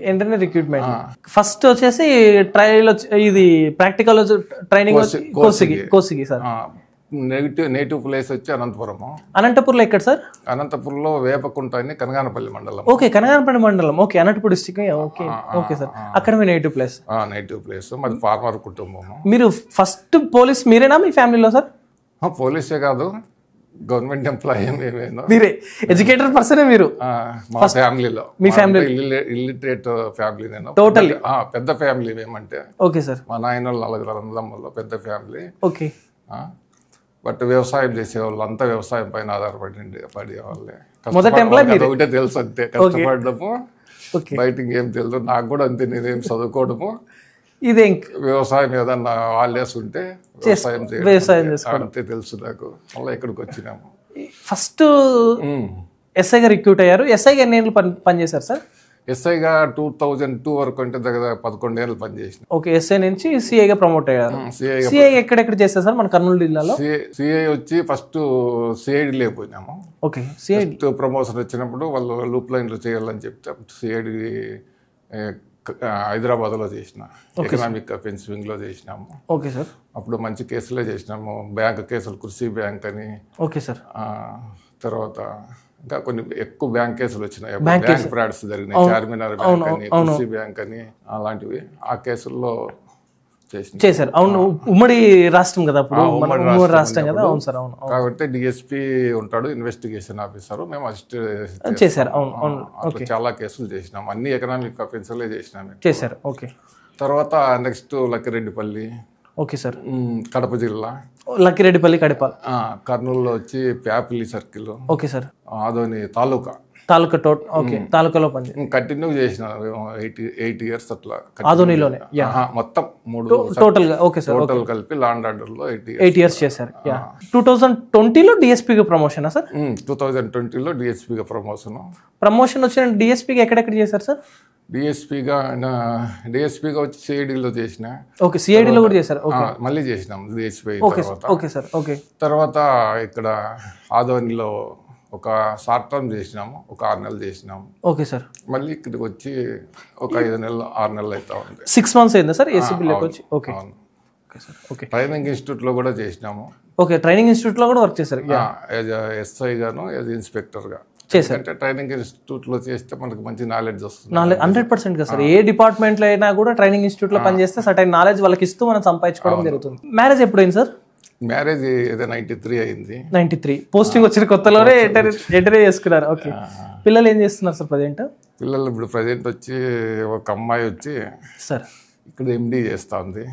వెంటనే రిక్రూట్మెంట్. ఫస్ట్ వచ్చేసి ట్రయల్, ఇది practical training Kosigi sir. Native place వచ్చి అనంతపురం. అనంతపురంలో ఎక్కడ సార్? అనంతపురంలో వేపకుంట అని కనగానపల్లి మండలం. కనగానపల్లి మండలం. అనంతపురం డిస్ట్రిక్ట్. ఓకే సార్, అక్కడ మీ నేటివ్ ప్లేస్? నేటివ్ ప్లేస్ మాది ఫార్మర్ కుటుంబం. మీరు ఫస్ట్ పోలీస్ మీరేనా మీ ఫ్యామిలీలో సార్? పోలీసే కాదు, గవర్నమెంట్ ఎంప్లాయీ ఏమేమో మీరే ఎడ్యుకేటెడ్ పర్సనే మీరు మా ఫ్యామిలీలో మీ ఫ్యామిలీ ఇల్లిటరేట్ ఫ్యామిలీ నేను టోటల్లీ పెద్ద ఫ్యామిలీ ఏమంటే ఓకే సార్ మా నాయన వాళ్ళు 4 అన్నదమ్ముల్లో పెద్ద ఫ్యామిలీ. ఓకే. బట్ వ్యవసాయం చేసేవాళ్ళు అంతా వ్యవసాయం పైన పడే వాళ్ళే. మొదటి ఎంప్లాయ్ ఒకటే తెలుసు అంతే, కష్టపడము, బయటికి ఏం తెలుసు. నాకు కూడా అంతే, నేనేం చదువుకోవడము, ఇదే వ్యవసాయం ఏదన్నా వాళ్ళేసి ఉంటే వ్యవసాయం అంతే తెలుసు నాకు. మళ్ళీ ఇక్కడికి వచ్చినాము. ఫస్ట్ ఎస్ఐగా రిక్రూట్ అయ్యారు. ఎస్ఐగా ఎన్ని ఏళ్ళు పనిచేశారు సార్? ఎస్ఐగా 2002 వరకు అంటే దగ్గర 11 ఏళ్ళు పనిచేసిన. ఓకే. ఎస్ఐ నుంచి సిఐగా ప్రమోట్ అయ్యారు. సిఐ ఎక్కడెక్కడ చేస్తారు సార్ మన కర్నూలు జిల్లాలో? సిఐ వచ్చి ఫస్ట్ సిఐడి లేకపోయినాము. ఓకే. సిఐడి ప్రమోషన్ వచ్చినప్పుడు వాళ్ళు లూప్ లైన్లో చేయాలని చెప్తే సిఐడి హైదరాబాద్లో చేసిన, ఎకనామిక్ అఫెన్స్ వింగ్లో చేసినాము. Okay sir. అప్పుడు మంచి కేసులే చేసినాము. బ్యాంక్ కేసులు, కృషి బ్యాంక్ అని. Okay sir. తర్వాత ఇంకా కొన్ని ఎక్కువ బ్యాంక్ కేసులు వచ్చినాయి. బ్యాంక్ ఫ్రాడ్స్ జరిగినాయి, చార్మినార్ బ్యాంక్ అని, కృషి బ్యాంక్ అని, అలాంటివి. ఆ కేసుల్లో చేశారు. అవును, ఉమ్మడి రాష్ట్రం కదా అప్పుడు, ఉమ్మడి రాష్ట్రం కదా. అవును సార్. అవును. కాబట్టి డిఎస్పీ ఉంటాడు, ఇన్వెస్టిగేషన్ ఆఫీసర్, మేము అసిస్ట్ చేశారు. అవును. చాలా కేసులు చేసినాం, అన్ని ఎకనామిక్ అఫెన్స్లే చేసినాము. చేశారు. ఓకే. తర్వాత next Lakkireddipalli. Okay sir. Kadapa జిల్లా లక్కిరెడ్డిపల్లి, కడప. కర్నూలులో వచ్చి Pyapili circle. Okay sir. Adoni taluka. Okay. తాలూకాలో పని కంటిన్యూ చేసిన 8 years అట్లా ఆదోనిలోనే. మొత్తం 3 టోటల్ గా. Okay sir. టోటల్ కలిపి లాండ్ ఆర్డర్ లో 8 years చేశారు. 2020లో డిఎస్పీగా ప్రమోషన్ సార్? 2020లో డిఎస్పీగా ప్రమోషన్ వచ్చిన డిఎస్పీగా ఎక్కడెక్కడ చేశారు సార్? డిఎస్పీగా వచ్చి సిఐడిలో చేసిన. ఓకే. సిఐడిలో కూడా చేశారు. మళ్ళీ చేసినాం డిఎస్పీ. Okay sir. ఓకే. తర్వాత ఇక్కడ ఆదోనిలో ఒక షార్ట్ టర్మ్ చేసినాము, ఒక 6 నెలలు చేసినాము. Okay sir. మళ్ళీ ఇక్కడికి వచ్చి ఒక 5 నెలలు 6 నెలలు అవుతా ఉంది. 6 months అయిందా సార్ ఏసీబీలోకి వచ్చి? ఓకే. ఓకే. ట్రైనింగ్ ఇన్స్టిట్యూట్ లో కూడా చేసినాము. ఓకే. ట్రైనింగ్ ఇన్స్టిట్యూట్ లో కూడా వర్క్ చేశారు. ఎస్ఐ గాను, ఇన్స్పెక్టర్ గా చేశారు. అంటే ట్రైనింగ్ ఇన్స్టిట్యూట్ లో చేస్తే మనకు మంచి నాలెడ్జ్ వస్తుంది. 100% కదా సార్. ఏ డిపార్ట్మెంట్ లో అయినా కూడా ట్రైనింగ్ ఇన్స్టిట్యూట్ లో పనిచేస్తే సర్టైన్ నాలెడ్జ్ వాళ్ళకి ఇస్తూ మనం సంపాదించుకోవడం జరుగుతుంది. Marriage ఎప్పుడైంది sir? మ్యారేజ్ 93 అయింది. 93 పోస్టింగ్ వచ్చిన కొత్తలోనే ఎంటర్ చేసుకున్నారు. ఓకే. పిల్లలు ఏం చేస్తున్నారు సార్ ప్రజెంట్? పిల్లలు ఇప్పుడు ప్రజెంట్ వచ్చి ఒక అమ్మాయి వచ్చి సార్ ఇక్కడ ఎండి చేస్తా ఉంది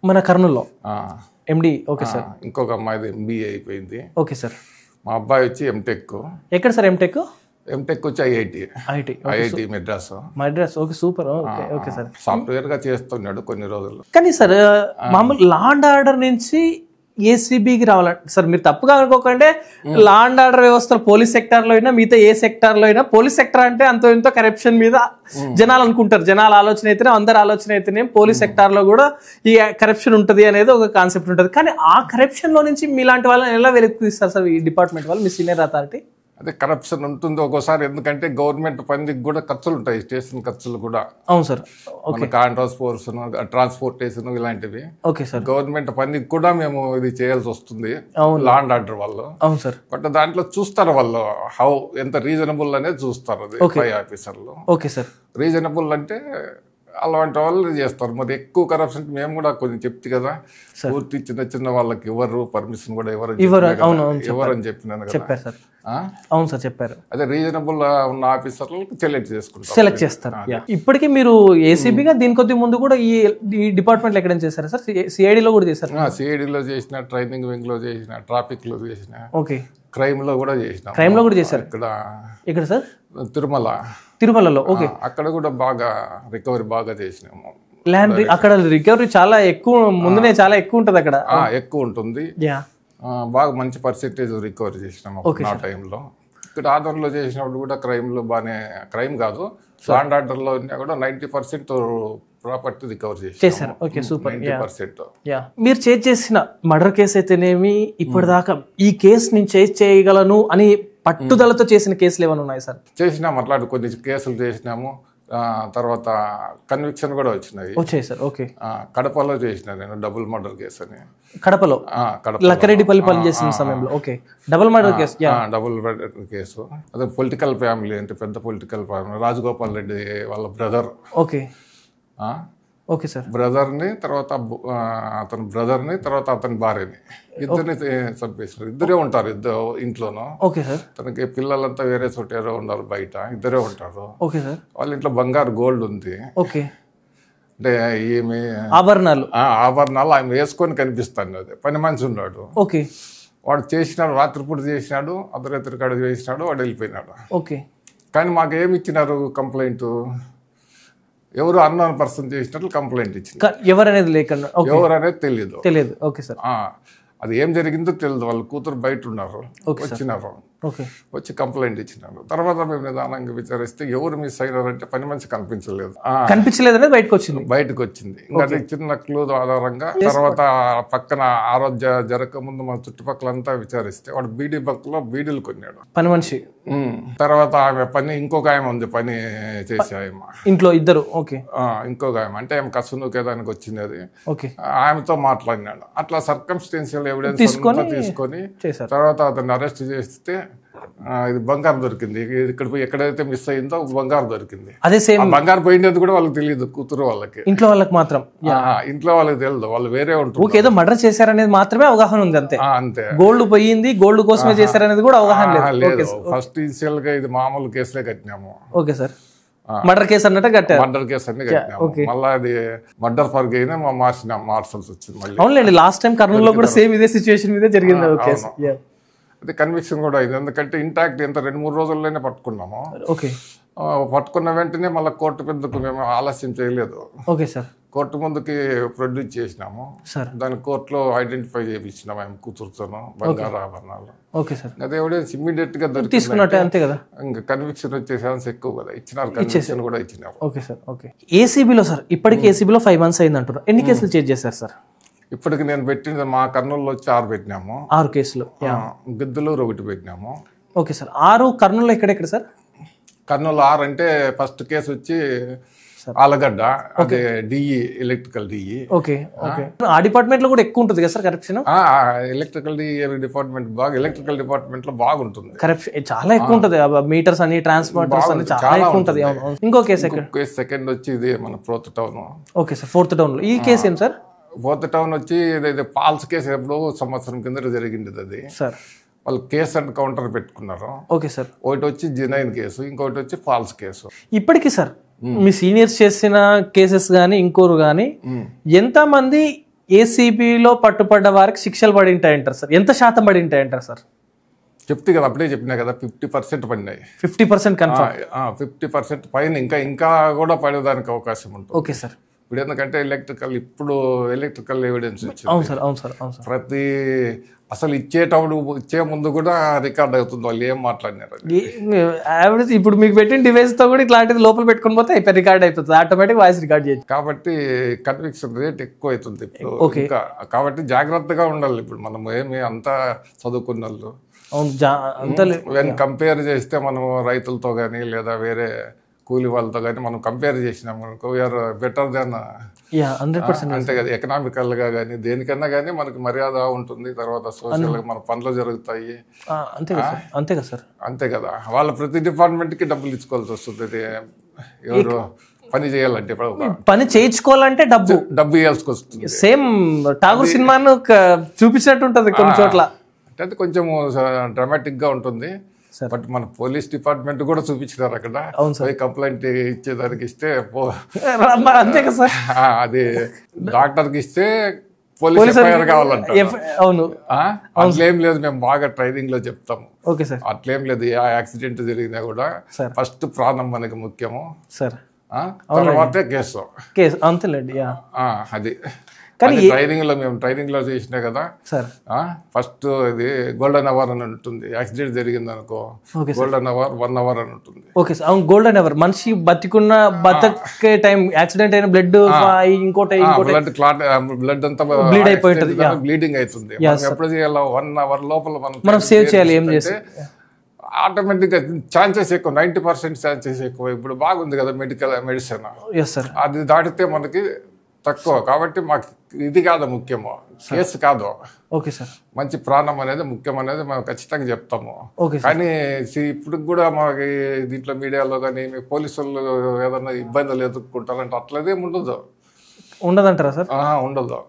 మన కర్నూలులో. ఎండి. Okay sir. ఇంకొక అమ్మాయి ఎంబీఏ అయిపోయింది. Okay sir. మా అబ్బాయి వచ్చి ఎంటెక్. ఎక్కడ సార్ ఎంటెక్? ఎంటెక్ వచ్చి IIT Madras. Okay. Super. Okay sir. Software గా చేస్తున్నాడు కొన్ని రోజులు. కానీ సార్ మామూలు లా అండ్ ఆర్డర్ నుంచి ఏసీబీకి రావాలంటే సార్, మీరు తప్పుగా అనుకోకండి, లా అండ్ ఆర్డర్ వ్యవస్థలో పోలీస్ సెక్టార్ లో అయినా మిగతా ఏ సెక్టార్ లో అయినా, పోలీస్ సెక్టర్ అంటే అంతో ఇంతో కరప్షన్ మీద జనాలు అనుకుంటారు. జనాల ఆలోచన అయితేనే, అందరి ఆలోచన అయితేనే పోలీస్ సెక్టార్ లో కూడా ఈ కరప్షన్ ఉంటుంది అనేది ఒక కాన్సెప్ట్ ఉంటుంది. కానీ ఆ కరప్షన్ లో నుంచి మీలాంటి వాళ్ళని ఎలా వెలికి తీస్తారు సార్ ఈ డిపార్ట్మెంట్ వాళ్ళు, మీ సీనియర్ అథారిటీ? అదే కరప్షన్ ఉంటుంది ఒక్కోసారి, ఎందుకంటే గవర్నమెంట్ పనికి కూడా ఖర్చులు ఉంటాయి, స్టేషన్ ఖర్చులు కూడా. అవును సార్. ట్రాన్స్పోర్టేషన్ ఇలాంటివి. Okay sir. గవర్నమెంట్ పనికి కూడా మేము ఇది చేయాల్సి వస్తుంది లా అండ్ ఆర్డర్ వాళ్ళు. అవును సార్. బట్ దాంట్లో చూస్తారు వాళ్ళు ఎంత రీజనబుల్ అనేది చూస్తారు ఆఫీసర్లు. Okay sir. రీజనబుల్ అంటే అలాంటి వాళ్ళు చేస్తారు. మరి ఎక్కువ కరప్షన్ మేము కూడా కొంచెం చెప్తే కదా, పూర్తి చిన్న చిన్న వాళ్ళకి ఎవరు పర్మిషన్ కూడా ఎవరని చెప్పినాను కదా. చెప్పారు సార్. అవును సార్ చెప్పారు. అదే రీజనబుల్ ఉన్న ఆఫీసర్లకు సెలెక్ట్ చేస్తారు. ఇప్పటికీ మీరు ఏసీబీగా దీని కొద్ది ముందు కూడా ఈ డిపార్ట్మెంట్ లో ఎక్కడైనా చేశారా సార్? సిఐడిలో కూడా చేశారు? సిఐడిలో చేసిన, ట్రైనింగ్ వింగ్ లో చేసిన, ట్రాఫిక్ లో చేసిన, ఓకే, క్రైమ్ లో కూడా చేసిన. క్రైమ్ లో కూడా చేశారు. ఇక్కడ సార్ తిరుమలలో. ఓకే. అక్కడ కూడా బాగా రికవరీ బాగా చేసినాము. ల్యాండ్ అక్కడ రికవరీ చాలా ఎక్కువ, ముందునే చాలా ఎక్కువ ఉంటుంది అక్కడ. ఎక్కువ ఉంటుంది. బాగా మంచి పర్సెంటేజ్ రికవరీ చేసినాము ఆ టైంలో. ఇక్కడ ఆదోనిలో చేసినప్పుడు కూడా క్రైమ్ లో బాగానే, క్రైమ్ కాదు లాండ్ ఆర్డర్ లో కూడా 90% ప్రాపర్టీ రికవర్ చేశారు. Okay, super. 90%. మీరు చేసిన మర్డర్ కేసు అయితేనేమి, ఇప్పటిదాకా ఈ కేసు నేను చేయగలను అని పట్టుదలతో చేసిన కేసులు ఏమైనా ఉన్నాయి సార్? చేసినాము, అట్లాంటి కొన్ని కేసులు చేసినాము. తర్వాత కన్విక్షన్ కూడా వచ్చాయి సార్. ఓకే. కడపలో చేసిన నేను డబుల్ మర్డర్ కేసు అని. కడపలో లక్కిరెడ్డిపల్లి పని చేసిన సమయంలో. Okay, double murder case. Double murder case. అదే పొలిటికల్ ఫ్యామిలీ, అంటే పెద్ద పొలిటికల్ ఫ్యామిలీ, రాజగోపాల్ రెడ్డి వాళ్ళ బ్రదర్. ఓకే. Okay sir. బ్రదర్ని, తర్వాత అతని బ్రదర్ని, తర్వాత అతని భార్యని, ఇద్దరిని చంపేసినారు. ఇద్దరే ఉంటారు ఇంట్లోనూ. Okay sir. తనకి పిల్లలంతా వేరే చోట ఎవరో ఉన్నారు, బయట ఇద్దరే ఉంటారు. Okay sir. వాళ్ళ ఇంట్లో బంగారు గోల్డ్ ఉంది. ఓకే. అంటే ఏమి ఆభరణాలు ఆమె వేసుకొని కనిపిస్తాను. అది పని మనిషి ఉన్నాడు. ఓకే. వాడు చేసినాడు, రాత్రిపూట చేసినాడు, అర్ధరాత్రి కాడ చేసినాడు, వాడు వెళ్ళిపోయినాడు. ఓకే. కానీ మాకు ఏమి ఇచ్చినారు కంప్లైంట్? ఎవరు అన్నోన్ పర్సన్ చేసినట్లు కంప్లైంట్ ఇచ్చింది. ఎవరనేది లేకుండా ఎవరు అనేది తెలియదు. Okay sir. అది ఏం జరిగిందో తెలియదు. వాళ్ళ కూతురు బయట ఉన్నారు, వచ్చినారు, వచ్చి కంప్లైంట్ ఇచ్చినారు. తర్వాత మేము నిదానంగా విచారిస్తే ఎవరు మిస్ అయినారంటే పని మనిషి కనిపించలేదు అనేది బయటకు వచ్చింది. ఇంకా చిన్న క్లూ ఆధారంగా తర్వాత పక్కన ఆరోగ్య జరగక ముందు మన చుట్టుపక్కలంతా విచారిస్తే వాడు బీడీ బక్లో బీడీలు కొన్నాడు పని మనిషి. తర్వాత ఆమె పని ఇంకొక ఆమె ఉంది, పని చేసే ఆమె ఇంట్లో ఇద్దరు. ఓకే. ఇంకొక ఆమె అంటే ఆమె కసునుకేదానికి వచ్చింది. అది ఆమెతో మాట్లాడినాడు. అట్లా సర్కమ్స్టెన్షియల్ ఎవిడెన్స్ తీసుకొని తర్వాత అతన్ని అరెస్ట్ చేస్తే ఇది బంగారు దొరికింది. ఇక్కడ ఎక్కడైతే మిస్ అయిందో బంగారు దొరికింది. అదే సేమ్ బంగారు పోయినది కూడా వాళ్ళకి తెలియదు, కూతురు వాళ్ళకి, ఇంట్లో వాళ్ళకి మాత్రం. ఇంట్లో వాళ్ళకి తెలియదు, వాళ్ళు వేరే ఉంటారు. ఏదో మర్డర్ చేశారనేది మాత్రమే అవగాహన ఉంది, అంతే. అంతే. గోల్డ్ పోయింది, గోల్డ్ కోసమే చేశారనేది కూడా అవగాహన లేదు. ఫస్ట్ ఇనిషియల్ గా ఇది మామూలు కేసులే కట్టినాము. Okay sir. మర్డర్ కేసు అన్నట్టు కట్టారు. మర్డర్ కేసు అన్ని కట్టినాము. మళ్ళీ అది మర్డర్ ఫర్ గెయిన్ మార్చాల్సి వచ్చింది మళ్ళీ. అవునులేండి, లాస్ట్ టైం కర్నూలులో కూడా సేమ్ ఇదే సిచ్యువేషన్ మీదే జరిగింది. అది కన్విక్షన్ కూడా అయింది. ఎందుకంటే ఇంటాక్ట్ ఎంత 2-3 రోజుల్లోనే పట్టుకున్నాము. ఓకే. పట్టుకున్న వెంటనే మళ్ళీ కోర్టు పెద్దకు మేము ఆలస్యం చేయలేదు. Okay sir. కోర్టు ముందుకి ప్రొడ్యూస్ చేసినాము. దాని కోర్టులో ఐడెంటిఫై చేయించినాం మేము కూతురుతోను బంగారు ఆభరణాలు. Okay sir. అదే ఎవిడెన్స్ ఇమ్మీడియట్ గా తీసుకున్నట్టే, అంతే కదా. ఇంకా కన్విక్షన్ వచ్చే ఛాన్స్ ఎక్కువ కదా, ఇచ్చినారు. కన్విక్షన్ కూడా ఇచ్చినారు. Okay sir. ఓకే. ఏసీబీలో సార్ ఇప్పటికి ఏసీబీలో 5 months అయింది అంటారు. ఎన్ని కేసులు చేంజ్ చేశారు సార్? ఇప్పటికి నేను పెట్టింది మా కర్నూలులో వచ్చి 6 పెట్టినాము. 6 కేసులు. గిద్దలూరు 1 పెట్టినాము. Okay sir. 6 కర్నూలులో ఎక్కడెక్కడ సార్? కర్నూలు 6 అంటే ఫస్ట్ కేసు వచ్చి ఆలగడ్డ, అదే DE, electrical DE. Okay. Okay. ఆ డిపార్ట్మెంట్ లో కూడా ఎక్కువ ఉంటుంది కదా sir corruption? Electrical DE department బాగా, ఎలక్ట్రికల్ డిపార్ట్మెంట్ లో బాగుంటుంది కరప్షన్, చాలా ఎక్కువ ఉంటుంది. మీటర్స్ అని, ట్రాన్స్ఫార్మర్స్ అని చాలా ఎక్కువ ఉంటుంది. ఇంకో కేసు సెకండ్ వచ్చి ఇది మన 4th town. Okay sir. 4th town లో ఈ కేసు ఏం సార్? 4th టౌన్ వచ్చి పాల్స్ కేసు ఎప్పుడో సంవత్సరం కింద జరిగింది. అది సార్ వాళ్ళు కేసు అండ్ కౌంటర్ పెట్టుకున్నారు. Okay sir. ఒకటి వచ్చి జెన్యూన్ కేసు, ఇంకొకటి వచ్చి ఫాల్స్ కేసు. ఇప్పటికీ సార్ మీ సీనియర్స్ చేసిన కేసెస్ కానీ ఇంకోరు కానీ ఎంతమంది ఏసీబీలో పట్టుపడ్డ వారికి శిక్షలు పడి ఉంటాయంటారు సార్? ఎంత శాతం పడి ఉంటాయంటారు సార్? చెప్తే కదా, అప్పుడే చెప్పినా కదా, 50% పడినాయి. 50% కన్ఫర్మ్. 50% పైన ఇంకా కూడా పడేదానికి అవకాశం ఉంటుంది. Okay sir. ఇప్పుడు ఎందుకంటే ఎలక్ట్రికల్ ఎవిడెన్స్ వచ్చింది. అవును సార్. అవును సార్. అవును సార్. ప్రతి అసలు ఇచ్చే ముందు కూడా రికార్డ్ అవుతుంది వాళ్ళు ఏం మాట్లాడినారు. ఇప్పుడు మీకు పెట్టిన డివైస్ తో కూడా ఇట్లాంటిది లోపల పెట్టుకుని పోతే రికార్డ్ అయిపోతుంది, ఆటోమేటిక్ వాయిస్ రికార్డ్ చేయొచ్చు. కాబట్టి కన్విక్షన్ రేట్ ఎక్కువ అవుతుంది ఇప్పుడు. కాబట్టి జాగ్రత్తగా ఉండాలి. ఇప్పుడు మనం ఏమి అంతా చదువుకున్న వాళ్ళు కంపేర్ చేస్తే మనం రైతులతో కానీ లేదా వేరే కూలి వాళ్ళతో కానీ మనం కంపేర్ చేసినాం అనుకో, వీఆర్ బెటర్ దాన్ 100%. అంతే కదా. ఎకనామికల్ గా కానీ దేనికన్నా కానీ మనకి మర్యాద ఉంటుంది. తర్వాత సోషల్ గా మన పనులు జరుగుతాయి. అంతే కదా సార్. అంతే కదా. వాళ్ళ ప్రతి డిపార్ట్మెంట్ కి డబ్బులు ఇచ్చుకోవాల్సి వస్తుంది. ఎవరు పని చేయాలంటే, పని చేయించుకోవాలంటే డబ్బు ఇవ్వాల్సి వస్తుంది. సేమ్ ఠాగూర్ సినిమాను చూపించినట్టు ఉంటుంది కొన్ని చోట్ల. అంటే కొంచెం డ్రామాటిక్ గా ఉంటుంది. బట్ మన పోలీస్ డిపార్ట్మెంట్ కూడా చూపించినారు అక్కడ. కంప్లైంట్ ఇచ్చేదానికి ఇస్తే అంతే కదా సార్. అది డాక్టర్ కి ఇస్తే పోలీస్ ఎఫ్ఐఆర్ కావాలంట. అవును. అట్లేం లేదు, మేము బాగా ట్రైనింగ్ లో చెప్తాము. Okay sir. అట్లేం లేదు. ఏ యాక్సిడెంట్ జరిగినా కూడా ఫస్ట్ ప్రాణం మనకి ముఖ్యము సార్, తర్వాతే కేసు. అంతేలేండి. అది ట్రైనింగ్ లో మేము చేసినా కదా సార్. ఫస్ట్ ఇది గోల్డెన్ అవర్ అని ఉంటుంది. యాక్సిడెంట్ జరిగింది అనుకో, గోల్డెన్ అవర్ 1 hour అని ఉంటుంది. Okay sir. అవును, గోల్డెన్ అవర్. మనిషి బతికే టైం యాక్సిడెంట్ అయిన బ్లడ్ బ్లడ్ అంతా బ్లీడ్ అయిపోయింది, బ్లీడింగ్ అవుతుంది. ఎప్పుడు చేయాలి? 1 hour లోపల మనం సేవ్ చేయాలి. ఏం చేస్తే ఆటోమేటిక్ గా ఛాన్సెస్ ఎక్కువ, 90% ఛాన్సెస్ ఎక్కువ. ఇప్పుడు బాగుంది కదా మెడిసిన్, అది దాటితే మనకి తక్కువ. కాబట్టి మాకు ఇది కాదు ముఖ్యము, కేసు కాదు. Okay sir. మంచి ప్రాణం అనేది ముఖ్యం అనేది మేము ఖచ్చితంగా చెప్తాము. కానీ ఇప్పుడు కూడా మాకు దీంట్లో మీడియాలో కానీ మీ పోలీసులు ఏదైనా ఇబ్బందులు ఎదుర్కొంటారంటే అట్లదేం ఉండదు. ఉండదంటారా సార్? ఉండదు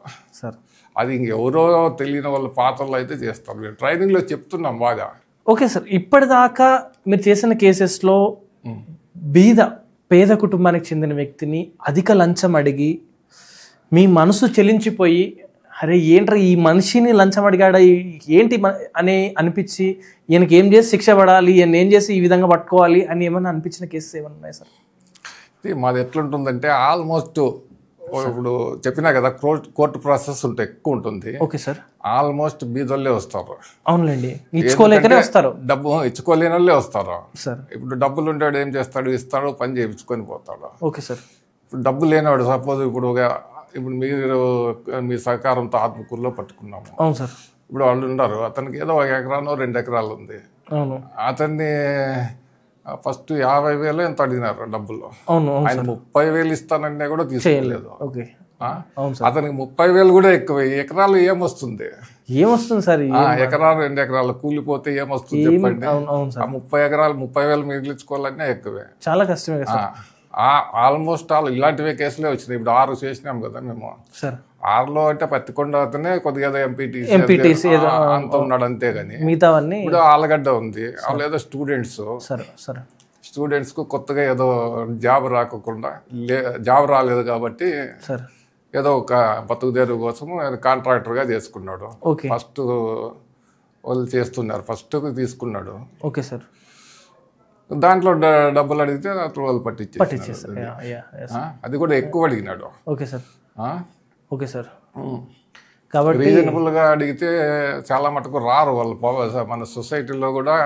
సార్. అది ఇంకెవరో తెలియని వాళ్ళ పాత్రలు అయితే చేస్తారు. మేము ట్రైనింగ్లో చెప్తున్నాం బాగా. ఓకే సార్, ఇప్పటిదాకా మీరు చేసిన కేసెస్లో పేద కుటుంబానికి చెందిన వ్యక్తిని అధిక లంచం అడిగి మీ మనసు చెలించిపోయి అరే ఏంట్రా ఈ మనిషిని లంచం అడిగాడా ఏంటి అని అనిపించి ఈయనకి ఏం చేసి శిక్ష పడాలి, ఈయన ఏం చేసి ఈ విధంగా పట్టుకోవాలి అని ఏమన్నా అనిపించిన కేసెస్ ఏమన్నా ఉన్నాయి సార్? మాది ఎట్లుంటుందంటే ఆల్మోస్ట్ ఇప్పుడు చెప్పినా కదా కోర్టు ప్రాసెస్ ఉంటే ఎక్కువ ఉంటుంది. Okay sir. ఆల్మోస్ట్ బీదోళ్ళే వస్తారు. అవునులేండి, ఇచ్చుకోలేకనే వస్తారు. డబ్బు ఇచ్చుకోలేని వాళ్ళే వస్తారు సార్. ఇప్పుడు డబ్బులు ఉండేవాడు ఏం చేస్తాడు, ఇస్తాడు, పని చేయించుకొని పోతాడు. Okay sir. ఇప్పుడు డబ్బు లేనివాడు సపోజ్ ఇప్పుడు మీరు మీ సహకారంతో ఆత్మకూరులో పట్టుకున్నాము. అవును సార్. ఇప్పుడు వాళ్ళు ఉన్నారు, అతనికి ఏదో 1 ఎకరానో 2 ఎకరాలు ఉంది. అవును. అతన్ని ఫస్ట్ 50,000 ఎంత అడిగినారు డబ్బులు. అవును. ఆయన 30,000 ఇస్తానన్నా కూడా తీసుకోలేదు. ఓకే. అతనికి 30,000 కూడా ఎక్కువ. ఎకరాలు ఏమొస్తుంది సార్? ఎకరాలు 2 ఎకరాలు కూలిపోతే ఏమొస్తుంది చెప్పండి. ఆ 30 ఎకరాలు 30,000 మిగిలించుకోవాలన్నా ఎక్కువే, చాలా కష్టమే. ఆల్మోస్ట్ ఇలాంటివే కేసులే వచ్చినాయి. ఇప్పుడు 6 చేసినాం కదా మేము. 6లో అంటే పత్తికొండ అతనే కొద్దిగా ఎంపీటీసీ అంత ఉన్నాడు అంతేగాని మిగతావన్నీ. ఇప్పుడు ఆలగడ్డ ఉంది, వాళ్ళు ఏదో స్టూడెంట్స్ కు కొత్తగా ఏదో జాబ్ రాలేదు కాబట్టి ఏదో ఒక బతుకుదేరు కోసం కాంట్రాక్టర్ గా చేసుకున్నాడు. ఫస్ట్ వాళ్ళు చేస్తున్నారు, ఫస్ట్ తీసుకున్నాడు. Okay sir. దాంట్లో డబ్బులు అడిగితే వాళ్ళు పట్టించేస్తారు. అది కూడా ఎక్కువ అడిగినాడు. Okay sir. Okay sir. కాబట్టి రీజనబుల్ గా అడిగితే చాలా మటుకు రారు వాళ్ళు. మన సొసైటీలో కూడా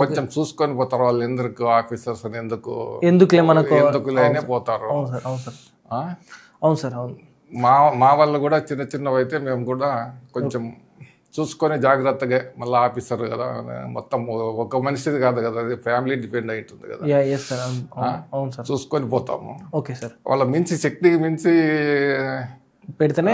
కొంచెం చూసుకొని పోతారు వాళ్ళు. ఎందుకు ఆఫీసర్స్ అని ఎందుకులేనే పోతారు. అవును సార్. అవును. మా వాళ్ళు కూడా చిన్న చిన్నవి అయితే మేము కూడా కొంచెం చూసుకొని జాగ్రత్తగా, మళ్ళీ ఆఫీసర్ కదా, మొత్తం ఒక మనిషిది కాదు కదా, అది ఫ్యామిలీ డిపెండ్ అయి ఉంటుంది కదా, చూసుకొని పోతాము. Okay sir. వాళ్ళ మించి శక్తికి మించి పెడితేనే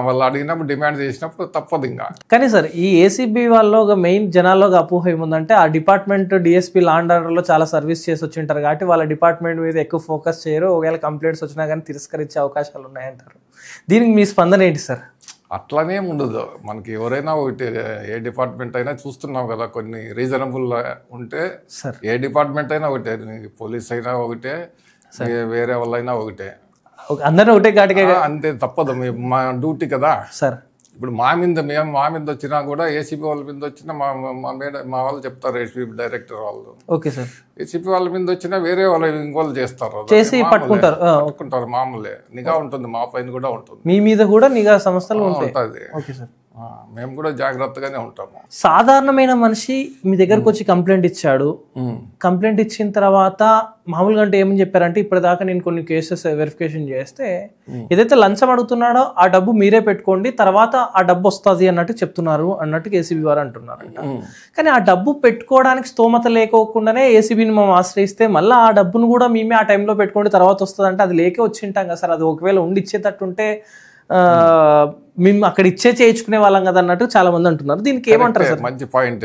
వాళ్ళు అడిగినప్పుడు డిమాండ్ చేసినప్పుడు తప్పదు ఇంకా. కానీ సార్ ఈ ఏసీబీ వాళ్ళలో ఒక మెయిన్ జనాల్లో అపోహ ఏముందంటే ఆ డిపార్ట్మెంట్ డిఎస్పీ లా అండ్ ఆర్డర్లో చాలా సర్వీస్ చేసి వచ్చింటారు కాబట్టి వాళ్ళ డిపార్ట్మెంట్ మీద ఎక్కువ ఫోకస్ చేయరు. ఒకవేళ కంప్లైంట్స్ వచ్చినా కానీ తిరస్కరించే అవకాశాలు ఉన్నాయంటారు. దీనికి మీ స్పందన ఏంటి సార్? అట్లానే ఉండదు. మనకి ఎవరైనా ఒకటి, ఏ డిపార్ట్మెంట్ అయినా చూస్తున్నాం కదా, కొన్ని రీజనబుల్ ఉంటే ఏ డిపార్ట్మెంట్ అయినా ఒకటే, పోలీస్ అయినా ఒకటే, వేరే వాళ్ళైనా ఒకటే, అందరూ ఒకటే ఘాటిగా అంతే. తప్పదు, మా డ్యూటీ కదా సార్. ఇప్పుడు మా మీద వచ్చినా కూడా ఏసీపీ వాళ్ళ మీద వచ్చినా మా వాళ్ళు చెప్తారు, ఏసీపీ డైరెక్టర్ వాళ్ళు. Okay sir. ఏసీపీ వాళ్ళ మీద వచ్చినా వేరే వాళ్ళు ఇంకోళ్ళు చేస్తారు, పట్టుకుంటారు. మామూలే నిఘా ఉంటుంది, మా పైన కూడా ఉంటుంది, మీ మీద కూడా నిఘా సంస్థలు ఉంటుంది. Okay sir. మేము కూడా జాగ్రత్తగానే ఉంటాము. సాధారణమైన మనిషి మీ దగ్గరకు వచ్చి కంప్లైంట్ ఇచ్చాడు. కంప్లైంట్ ఇచ్చిన తర్వాత మామూలుగా అంటే ఏమని చెప్పారంటే, ఇప్పటిదాకా నేను కొన్ని కేసెస్ వెరిఫికేషన్ చేస్తే ఏదైతే లంచం అడుగుతున్నాడో ఆ డబ్బు మీరే పెట్టుకోండి, తర్వాత ఆ డబ్బు వస్తుంది అన్నట్టు చెప్తున్నారు అన్నట్టు ఏసీబీ వారు అంటున్నారంట. కానీ ఆ డబ్బు పెట్టుకోవడానికి స్తోమత లేకోకుండానే ఏసీబీని మేము ఆశ్రయిస్తే మళ్ళీ ఆ డబ్బును కూడా మేమే ఆ టైంలో పెట్టుకోండి తర్వాత వస్తుంది అంటే అది లేకే వచ్చింటాం కదా సార్. అది ఒకవేళ ఉండి ఇచ్చేటట్టుంటే మేము అక్కడ చేయించుకునే వాళ్ళం కదా అన్నట్టు చాలా మంది అంటున్నారు. దీనికి ఏమంటారు సార్? మంచి పాయింట్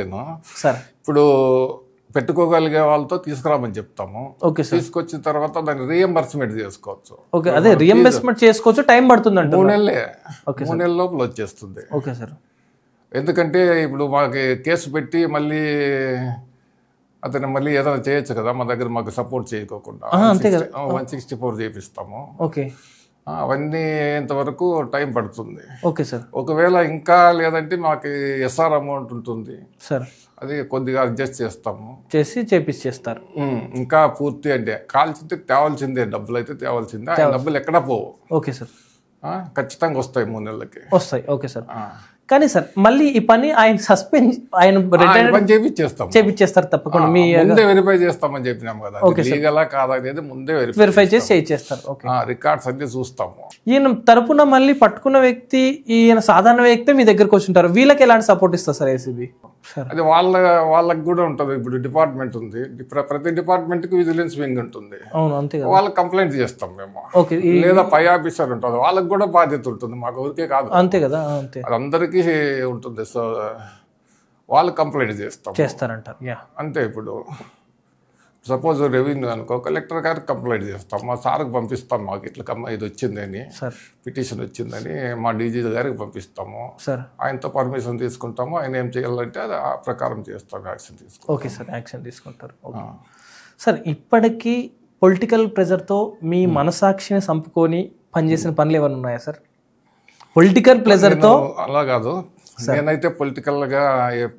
సార్. ఇప్పుడు పెట్టుకోగలిగే వాళ్ళతో తీసుకురామని చెప్తాము. Okay sir. తీసుకొచ్చిన తర్వాత దాన్ని రీఎంబర్స్మెంట్ చేసుకోవచ్చు. ఓకే, అదే రీఎంబర్స్మెంట్ చేసుకోవచ్చు. టైం పడుతుంది అంటే 3 నెలలే. 3 నెలల లోపల వచ్చేస్తుంది. Okay sir. ఎందుకంటే ఇప్పుడు మాకు కేసు పెట్టి మళ్ళీ అతను మళ్ళీ ఏదైనా చేయొచ్చు కదా, మా దగ్గర మాకు సపోర్ట్ చేయకోకుండా 164 చేపిస్తాము. ఓకే. అవన్నీ ఇంతవరకు టైం పడుతుంది. Okay sir. ఒకవేళ ఇంకా లేదంటే మాకు ఎస్ఆర్ అమౌంట్ ఉంటుంది సార్, అది కొద్దిగా అడ్జస్ట్ చేపిస్తారు. ఇంకా పూర్తి అంటే కాల్చింటే తేవాల్సిందే, డబ్బులు అయితే తేవాల్సిందే. ఆ డబ్బులు ఎక్కడా పోవు. Okay sir. ఖచ్చితంగా వస్తాయి, 3 నెలలకి వస్తాయి. Okay sir. కానీ సార్ మళ్ళీ ఈ పని ఆయన సస్పెండ్ చేపిచ్చేస్తారు తప్పకుండా. ముందే వెరిఫై చేస్తామని చెప్పినాం కదా, లీగలా కాదా అనేది ముందే వెరిఫై చేసి చేస్తారు. రికార్డ్స్ అన్ని చూస్తాము. ఈయన తరపున మళ్ళీ పట్టుకున్న వ్యక్తి, ఈయన సాధారణ వ్యక్తి మీ దగ్గరకు వచ్చి ఉంటారు, వీళ్ళకి ఎలాంటి సపోర్ట్ ఇస్తారు సార్ ఏసీబీ? అది వాళ్ళకి కూడా ఉంటుంది. ఇప్పుడు డిపార్ట్మెంట్ ఉంది, ప్రతి డిపార్ట్మెంట్ కి విజిలెన్స్ వింగ్ ఉంటుంది. అవును, అంతే. వాళ్ళకి కంప్లైంట్ చేస్తాం మేము. లేదా పై ఆఫీసర్ ఉంటుంది, వాళ్ళకి కూడా బాధ్యత ఉంటుంది, మాకు ఊరికే కాదు. అంతే కదా, అంతే. అది అందరికీ ఉంటుంది. సో వాళ్ళు కంప్లైంట్ చేస్తారంటారు. అంతే. ఇప్పుడు సపోజ్ రెవెన్యూ అనుకో, కలెక్టర్ గారికి కంప్లైంట్ చేస్తాం, మా సార్కి పంపిస్తాం, మాకు ఇట్లా ఇది వచ్చిందని, సార్ పిటిషన్ వచ్చిందని మా డీజీ గారికి పంపిస్తాము. సార్ ఆయనతో పర్మిషన్ తీసుకుంటాము. ఆయన ఏం చేయాలంటే అది ఆ ప్రకారం చేస్తాం, యాక్షన్ తీసుకుంటాం. ఓకే సార్, యాక్షన్ తీసుకుంటారు. ఓకే సార్, ఇప్పటికీ పొలిటికల్ ప్రెజర్తో మీ మనసాక్షిని చంపుకొని పనిచేసిన పనులు ఏమైనా ఉన్నాయా సార్? పొలిటికల్ ప్రెజర్తో అలా కాదు, నేనైతే పొలిటికల్ గా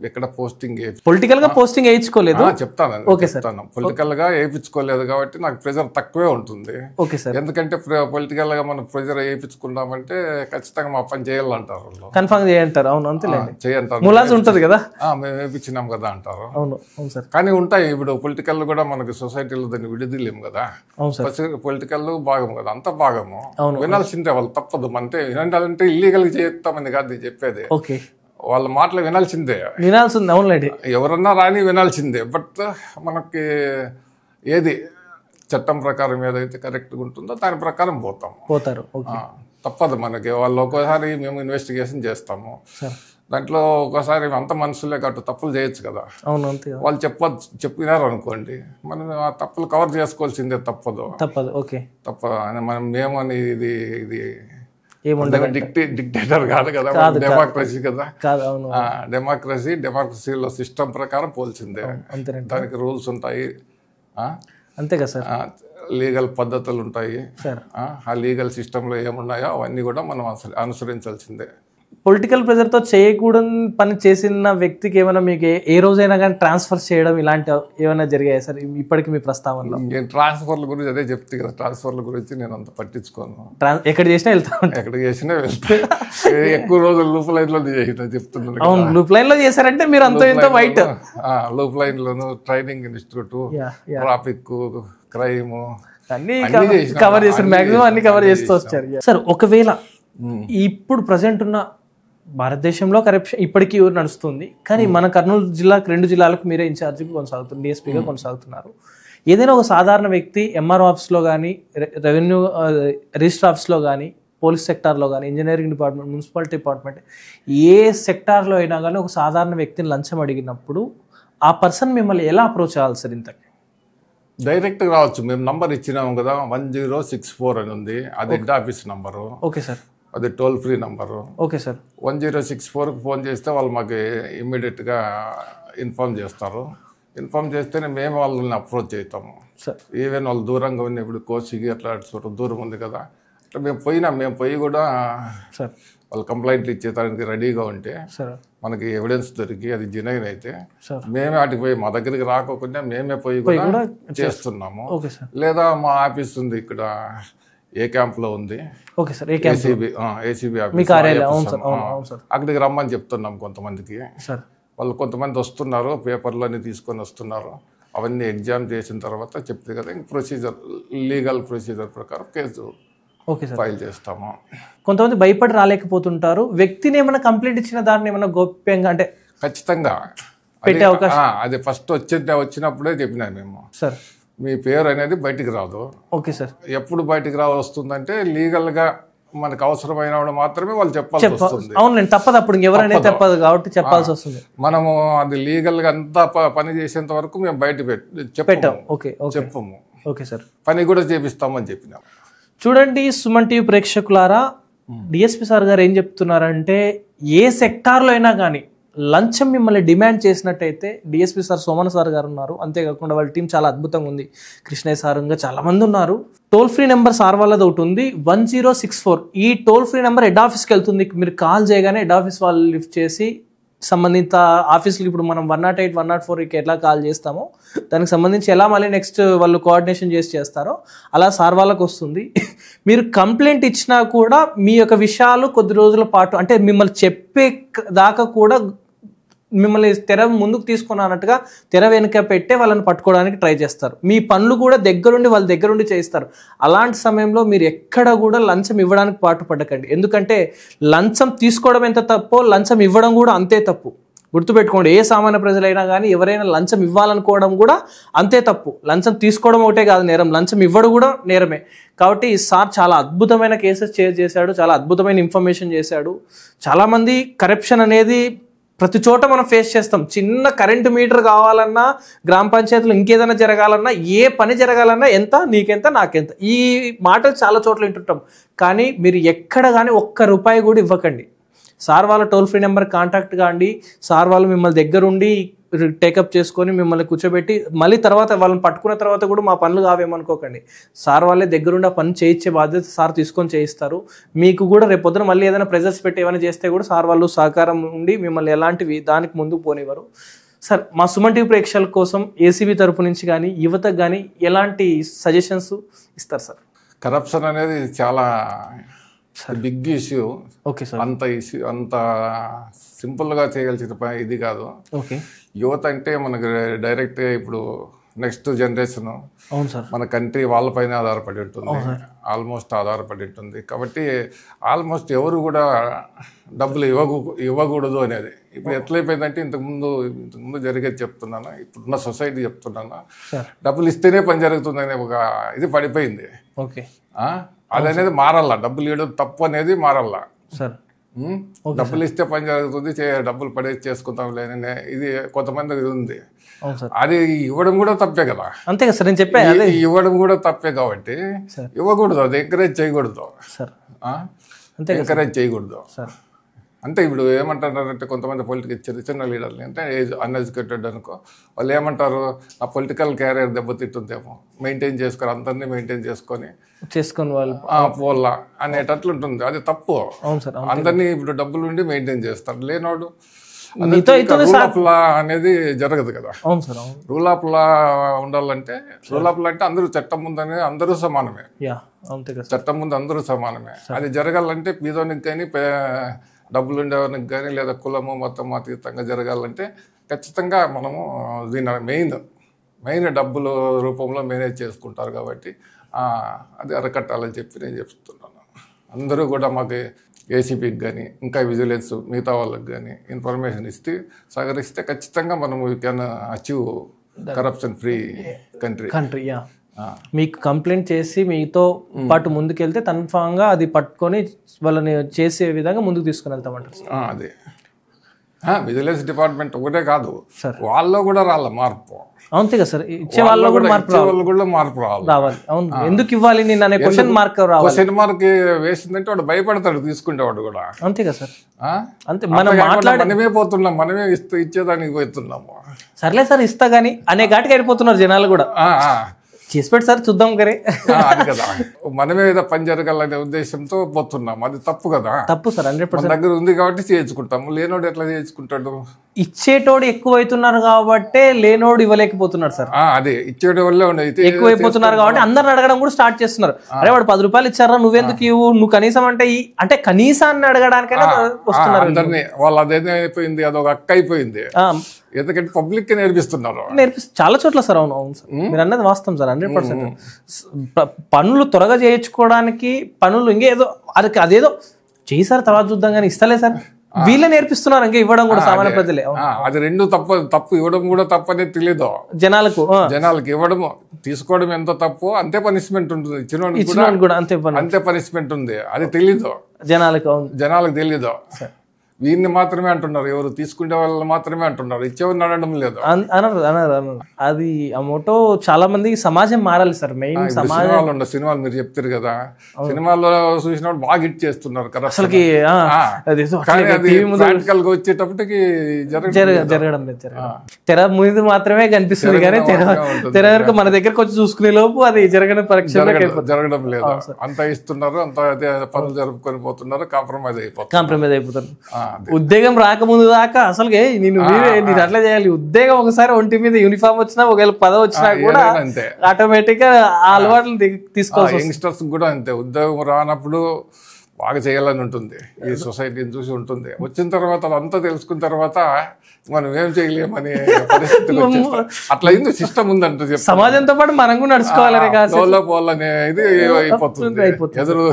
ఎక్కడ పోస్టింగ్ పొలిటికల్ గా పోస్టింగ్ వేయించుకోలేదు. చెప్తాను. పొలిటికల్ గా వేయించుకోలేదు కాబట్టి నాకు ప్రెజర్ తక్కువే ఉంటుంది. Okay sir. ఎందుకంటే పొలిటికల్ గా మనం ప్రెజర్ వేయించుకున్నామంటే ఖచ్చితంగా మా పని చేయాలంటారు, కన్ఫర్మ్ చేయంటారు. అవును, అంతేలేండి, చేయంటారు. ములాజ్ ఉంటది కదా, మేము వేయించినాం కదా అంటారు. అవును అవును సార్. కానీ ఉంటాయి ఇప్పుడు పొలిటికల్ కూడా మనకి సొసైటీలో దాన్ని విడదీయలేము కదా. అవును సార్. పొలిటికల్ భాగం కదా, అంత భాగము వినాల్సిందే, వాళ్ళు తప్పదు. అంటే వినాలంటే ఇల్లీగల్ చేస్తామని కాదు నేను చెప్పేది. ఓకే, వాళ్ళ మాటలు వినాల్సిందే, వినాల్సింది. అవునులేండి, ఎవరన్నా రాని వినాల్సిందే. బట్ మనకి ఏది చట్టం ప్రకారం ఏదైతే కరెక్ట్గా ఉంటుందో దాని ప్రకారం పోతారు. తప్పదు మనకి. వాళ్ళు ఒక్కోసారి మేము ఇన్వెస్టిగేషన్ చేస్తాము, దాంట్లో ఒక్కోసారి అంత మనుషులే కాబట్టి తప్పులు చేయొచ్చు కదా. అవును, అంతే. వాళ్ళు చెప్పినారు అనుకోండి, మనం ఆ తప్పులు కవర్ చేసుకోవాల్సిందే, తప్పదు. ఓకే, మనం మేమని ఇది ఏముండదు, డిక్టేటర్ కాదు కదా, డెమోక్రసీ కదా. డెమోక్రసీలో సిస్టమ్ ప్రకారం పోల్సిందే, దానికి రూల్స్ ఉంటాయి, అంతే కదా సార్. లీగల్ పద్ధతులు ఉంటాయి. ఆ లీగల్ సిస్టంలో ఏమున్నాయో అవన్నీ కూడా మనం అనుసరించాల్సిందే. పొలిటికల్ ప్రెజర్తో చేయకూడని పని చేసిన వ్యక్తికి ఏమైనా మీకు ఏ రోజైనా కానీ ట్రాన్స్ఫర్ చేయడం ఇలాంటి ఏమైనా జరిగాయి సార్ ఇప్పటికి మీ ప్రస్తావనలో? నేను ట్రాన్స్ఫర్ల గురించి అదే చెప్తే కదా, ట్రాన్స్ఫర్ల గురించి నేను అంత పట్టించుకోను. ఎక్కడ చేసినా వెళ్తాను, ఎక్కడ చేసినా వెళ్తా. ఎక్కువ రోజులు లూప్ లైన్ లో చెప్తున్నాను. అవును, లూప్ లైన్ లో చేశారంటే మీరు అంత ఇంత వైట్. లూప్ లైన్ లోను ట్రైనింగ్ ఇన్స్టిట్యూట్, ట్రాఫిక్, క్రైమ్ అన్ని కవర్ చేశారు, మాక్సిమం అన్ని కవర్ చేస్తూ వచ్చారు సార్. ఒకవేళ ఇప్పుడు ప్రజెంట్ ఉన్న భారతదేశంలో కరప్షన్ ఇప్పటికీ నడుస్తుంది, కానీ మన కర్నూలు జిల్లాకు 2 జిల్లాలకు మీరే ఇన్ఛార్జిగా కొనసాగుతున్నారు, డిఎస్పీగా కొనసాగుతున్నారు. ఏదైనా ఒక సాధారణ వ్యక్తి ఎంఆర్ఓ ఆఫీస్లో కానీ, రెవెన్యూ రిజిస్టర్ ఆఫీస్లో కానీ, పోలీస్ సెక్టార్లో కానీ, ఇంజనీరింగ్ డిపార్ట్మెంట్, మున్సిపాలిటీ డిపార్ట్మెంట్, ఏ సెక్టార్లో అయినా కానీ ఒక సాధారణ వ్యక్తిని లంచం అడిగినప్పుడు ఆ పర్సన్ మిమ్మల్ని ఎలా అప్రోచ్ అవ్వాలి సార్? ఇంతకీ డైరెక్ట్గా రావచ్చు. మేము నంబర్ ఇచ్చినాము కదా, 1064 అని ఉంది, అది head office number. Okay sir. అది toll free number. Okay sir. 1064కి ఫోన్ చేస్తే వాళ్ళు మాకు ఇమ్మీడియట్గా ఇన్ఫార్మ్ చేస్తారు. ఇన్ఫార్మ్ చేస్తేనే మేము వాళ్ళని అప్రోచ్ అవుతాము. ఈవెన్ వాళ్ళు దూరంగా ఉన్న, ఇప్పుడు కోసిగి అట్లా చోట దూరం ఉంది కదా, అట్లా మేము పోయి కూడా వాళ్ళు కంప్లైంట్లు ఇచ్చేదానికి రెడీగా ఉంటే, మనకి ఎవిడెన్స్ దొరికి అది జెన్యూన్ అయితే మేమే వాటికి పోయి, మా దగ్గరికి రాకోకుండా మేమే పోయి కూడా చేస్తున్నాము. లేదా మా ఆఫీస్ ఉంది ఇక్కడ, ఏ క్యాంప్లో ఉంది, ఏసీబీ ఆఫీస్, అక్కడికి రమ్మని చెప్తున్నాం కొంతమందికి. వాళ్ళు కొంతమంది వస్తున్నారు, పేపర్లు అన్ని తీసుకొని వస్తున్నారు, అవన్నీ ఎగ్జామ్ చేసిన తర్వాత చెప్తే కదా ప్రొసీజర్, లీగల్ ప్రొసీజర్ ప్రకారం కేసు ఫైల్ చేస్తాము. కొంతమంది భయపడి రాలేకపోతుంటారు, వ్యక్తిని ఏమైనా కంప్లైంట్ ఇచ్చిన దాన్ని ఏమైనా గోప్యంగా అంటే ఖచ్చితంగా పెట్టే అవకాశం. అది ఫస్ట్ వచ్చినప్పుడే చెప్పినాను మేము, సార్ మీ పేరు అనేది బయటికి రాదు. Okay sir. ఎప్పుడు బయటికి వస్తుందంటే లీగల్ గా మనకు అవసరమైన మాత్రమే వాళ్ళు చెప్పాల్సి వస్తుంది. అవునండి, తప్పదు, అప్పుడు ఎవరైనా తప్పదు కాబట్టి చెప్పాల్సి వస్తుంది. మనము అది లీగల్ గా అంతా పని చేసేంత వరకు మేము బయట చెప్పము. Okay sir. పని కూడా చేపిస్తామని చెప్పినాం. చూడండి సుమన్ టీవీ ప్రేక్షకులారా, డిఎస్పీ సార్ గారు ఏం చెప్తున్నారంటే, ఏ సెక్టార్లో అయినా కానీ లంచం మిమ్మల్ని డిమాండ్ చేసినట్టయితే డిఎస్పీ సార్, సోమన్ సార్ గారు ఉన్నారు, అంతేకాకుండా వాళ్ళ టీం చాలా అద్భుతంగా ఉంది, కృష్ణయ్య సార్ ఇంకా చాలామంది ఉన్నారు. టోల్ ఫ్రీ నెంబర్ సార్ వాళ్ళది ఒకటి ఉంది, 1064. ఈ టోల్ ఫ్రీ నెంబర్ హెడ్ ఆఫీస్కి వెళ్తుంది. మీరు కాల్ చేయగానే హెడ్ ఆఫీస్ వాళ్ళు లిఫ్ట్ చేసి సంబంధిత ఆఫీసులకి, ఇప్పుడు మనం 108, 104కి ఎట్లా కాల్ చేస్తామో దానికి సంబంధించి ఎలా మళ్ళీ నెక్స్ట్ వాళ్ళు కోఆర్డినేషన్ చేస్తారో అలా సార్ వాళ్ళకు వస్తుంది. మీరు కంప్లైంట్ ఇచ్చినా కూడా మీ యొక్క విషయాలు కొద్ది రోజుల పాటు, అంటే మిమ్మల్ని చెప్పే దాకా కూడా మిమ్మల్ని తెర ముందుకు తీసుకున్నట్టుగా తెర వెనుక పెట్టే వాళ్ళని పట్టుకోవడానికి ట్రై చేస్తారు. మీ పనులు కూడా దగ్గరుండి వాళ్ళ దగ్గరుండి చేయిస్తారు. అలాంటి సమయంలో మీరు ఎక్కడ కూడా లంచం ఇవ్వడానికి పాటుపడకండి. ఎందుకంటే లంచం తీసుకోవడం ఎంత తప్పో లంచం ఇవ్వడం కూడా అంతే తప్పు. గుర్తుపెట్టుకోండి, ఏ సామాన్య ప్రజలైనా కానీ ఎవరైనా లంచం ఇవ్వాలనుకోవడం కూడా అంతే తప్పు. లంచం తీసుకోవడం ఒకటే కాదు నేరం, లంచం ఇవ్వడం కూడా నేరమే. కాబట్టి ఈ సార్ చాలా అద్భుతమైన కేసెస్ చేశాడు, చాలా అద్భుతమైన ఇన్ఫర్మేషన్ చేశాడు. చాలామంది కరప్షన్ అనేది ప్రతి చోట మనం ఫేస్ చేస్తాం. చిన్న కరెంటు మీటర్ కావాలన్నా, గ్రామ పంచాయతీలో ఇంకేదైనా జరగాలన్నా, ఏ పని జరగాలన్నా ఎంత, నీకెంత, నాకెంత, ఈ మాటలు చాలా చోట్ల వింటుంటాం. కానీ మీరు ఎక్కడ కానీ ఒక్క రూపాయి కూడా ఇవ్వకండి. సార్ వాళ్ళ టోల్ ఫ్రీ నెంబర్ కాంటాక్ట్ కాండి. సార్ వాళ్ళు మిమ్మల్ని దగ్గరుండి టేకప్ చేసుకొని మిమ్మల్ని కూర్చోబెట్టి మళ్ళీ తర్వాత వాళ్ళని పట్టుకున్న తర్వాత కూడా మా పనులు కావేమనుకోకండి. సార్ వాళ్ళే దగ్గరుండి ఆ పని చేయించే బాధ్యత సార్ తీసుకొని చేయిస్తారు. మీకు కూడా రేపు పొద్దున మళ్ళీ ఏదైనా ప్రెజర్స్ పెట్టి ఏమైనా చేస్తే కూడా సార్ వాళ్ళు సహకారం ఉండి మిమ్మల్ని ఎలాంటివి దానికి ముందుకు పోనివ్వరు. సార్, మా సుమన్ టీవీ ప్రేక్షకుల కోసం ఏసీబీ తరపు నుంచి కానీ యువతకు కానీ ఎలాంటి సజెషన్స్ ఇస్తారు సార్? కరప్షన్ అనేది చాలా బిగ్ ఇష్యూ. Okay sir. అంత సింపుల్గా చేయగలిసిన ఇది కాదు. ఓకే. యువత అంటే మనకు డైరెక్ట్గా ఇప్పుడు నెక్స్ట్ జనరేషన్, అవును సార్, మన కంట్రీ వాళ్ళపైన ఆధారపడి ఉంటుంది, ఆల్మోస్ట్ ఆధారపడి ఉంటుంది. కాబట్టి ఆల్మోస్ట్ ఎవరు కూడా డబ్బులు ఇవ్వకూడదు అనేది ఇప్పుడు ఎట్లయిపోయిందంటే ఇంతకుముందు జరిగేది చెప్తున్నాను, ఇప్పుడున్న సొసైటీ చెప్తున్నాను. డబ్బులు ఇస్తేనే పని జరుగుతుందనే ఒక ఇది పడిపోయింది. ఓకే. అది అనేది మారల్లా. డబ్బులు ఇవ్వడం తప్పు అనేది మారల్లా సార్. డబ్బులు ఇస్తే పని జరుగుతుంది, డబ్బులు పడేసి చేసుకుంటాం లేని ఇది కొంతమంది ఉంది. అది ఇవ్వడం కూడా తప్పే కదా. అంతే కదా సార్, నేను చెప్పాను ఇవ్వడం కూడా తప్పే. కాబట్టి ఇవ్వకూడదు, అది ఎంకరేజ్ చేయకూడదు సార్. ఎంకరేజ్ చేయకూడదు సార్. అంటే ఇప్పుడు ఏమంటారంటే కొంతమంది చిన్న లీడర్లు అంటే అన్ఎడ్యుకేటెడ్ అనుకో, వాళ్ళు ఏమంటారు, ఆ పొలిటికల్ క్యారియర్ దెబ్బతింటుందేమో, మెయింటైన్ చేసుకొని అందరినీ మెయింటైన్ చేసుకొని వాళ్ళు పోల్లా అనేటట్లు ఉంటుంది. అది తప్పు. అందరినీ ఇప్పుడు డబ్బులు ఉండి మెయింటైన్ చేస్తారు, లేనోడు రూల్ ఆఫ్ లా అనేది జరగదు కదా. రూల్ ఆఫ్ లా ఉండాలంటే అందరూ చట్టం ముందని అందరూ సమానమే. చట్టం ముందు అందరూ సమానమే. అది జరగాలంటే పీదోనికి కానీ డబ్బులు ఉండేవానికి కానీ లేదా కులము మొత్తం అతీతంగా జరగాలంటే ఖచ్చితంగా మనము దీని మెయిన్ డబ్బుల రూపంలో మేనేజ్ చేసుకుంటారు. కాబట్టి అది అరకట్టాలని చెప్పి నేను చెప్తున్నాను. అందరూ కూడా మాకు ఏసీపీకి కానీ ఇంకా విజిలెన్స్ మిగతా వాళ్ళకి కానీ ఇన్ఫర్మేషన్ సహకరిస్తే ఖచ్చితంగా మనం we can achieve corruption free country. మీకు కంప్లైంట్ చేసి మీతో పాటు ముందుకెళ్తే కన్ఫామ్గా అది పట్టుకొని వాళ్ళని చేసే విధంగా ముందుకు తీసుకుని వెళ్తామంటారు. అదే విజిలెన్స్ డిపార్ట్మెంట్ ఒకటే కాదు, వాళ్ళలో కూడా రాళ్ళ మార్పు. అంతే కదా సార్, ఇచ్చే వాళ్ళు కూడా మార్పు రావాలి. అవును, ఎందుకు ఇవ్వాలి నేను అనే క్వశ్చన్ మార్క్ వేసిందంటే వాడు భయపడతాడు తీసుకునేవాడు కూడా. అంతే కదా సార్. అంతే, మనమే పోతున్నాం, మనమే ఇచ్చేదానికి పోతున్నాము. సర్లే సార్ ఇస్తా గానీ అనే ఘాటికి అయిపోతున్నారు జనాలు కూడా. చేసి పెట్టి సార్ చూద్దాం కరే, అది కదా, మనమే ఏదో పని జరగాలనే ఉద్దేశంతో పోతున్నాం. అది తప్పు కదా. తప్పు సార్, 100%. దగ్గర ఉంది కాబట్టి చేయించుకుంటాము, లేనోడు ఎట్లా చేయించుకుంటాడు? ఇచ్చేటోడు ఎక్కువైతున్నారు కాబట్టి లేనోడు ఇవ్వలేకపోతున్నాడు సార్. అదే ఇచ్చేటి వల్లే ఉండేది, ఎక్కువైపోతున్నారు కాబట్టి అందరిని అడగడం కూడా స్టార్ట్ చేస్తున్నారు. అరే వాడు 10 రూపాయలు ఇచ్చారా, నువ్వెందుకు ఇవ్వు, నువ్వు కనీసం అంటే కనీసాన్ని అడగడానికైనా వస్తున్నారు అందరినీ. వాళ్ళు అదేదో అయిపోయింది, అదొక అక్క అయిపోయింది. ఎందుకంటే పబ్లిక్ కి నేర్పిస్తున్నారు, చాలా చోట్ల సార్. అవును అవును సార్, మీరు అన్నది వాస్తవం సార్, 100%. పనులు త్వరగా చేయించుకోవడానికి పనులు ఇంకేదో అదేదో చేయి సార్ తర్వాత చూద్దాం కానీ ఇస్తలే సార్, వీళ్ళే నేర్పిస్తున్నారు. ఇంకా ఇవ్వడం కూడా సామాన్య ప్రజలే. అది రెండు తప్పు. ఇవ్వడం కూడా తప్పనే తెలియదు జనాలకు ఇవ్వడం తీసుకోవడం ఎంత తప్పు అంతే పనిష్మెంట్ ఉంటుంది. ఇచ్చిన కూడా అంతే పనిష్మెంట్ ఉంది. అది తెలీదు జనాలకు తెలీదు. వీరిని మాత్రమే అంటున్నారు, ఎవరు తీసుకునే వాళ్ళు మాత్రమే అంటున్నారు, ఇచ్చేవారిని అనడం లేదు. అనరు. అది ఆ మోటో చాలా మంది సమాజం మారాలి సార్. మెయిన్ సినిమాలు మీరు చెప్తారు కదా, సినిమాల్లో చూసినప్పుడు బాగా హిట్ చేస్తున్నారు కదా. అసలుకి ప్రాక్టికల్ గా వచ్చేటప్పటికి జరగడం లేదు. తెర ముందు మాత్రమే కనిపిస్తుంది కానీ తెర వరకు మన దగ్గరకు వచ్చి చూసుకునే లోపు అది జరగడం లేదు. అంత ఇస్తున్నారు, అంత పనులు జరుపుకొని పోతున్నారు, కాంప్రమైజ్ అయిపోతున్నారు. ఉద్యోగం రాకముందు దాకా అసలుకే నేను అట్లా చేయాలి. ఉద్యోగం ఒకసారి ఒంటి మీద యూనిఫామ్ వచ్చినా, ఒకవేళ పదవి వచ్చినా కూడా ఆటోమేటిక్ గా ఆ అలవాట్లు తీసుకోవాలి. యంగ్స్టర్స్ కూడా అంతే, ఉద్యోగం రానప్పుడు బాగా చేయాలని ఉంటుంది, ఈ సొసైటీని చూసి ఉంటుంది. వచ్చిన తర్వాత అదంతా తెలుసుకున్న తర్వాత మనం ఏం చేయలేమని పరిస్థితి అట్లా అయింది. సిస్టమ్ ఉందంట, సమాజంతో పాటు మనం కూడా నడుచుకోవాలనే పోవాలనే ఇది అయిపోతుంది. ఎదురు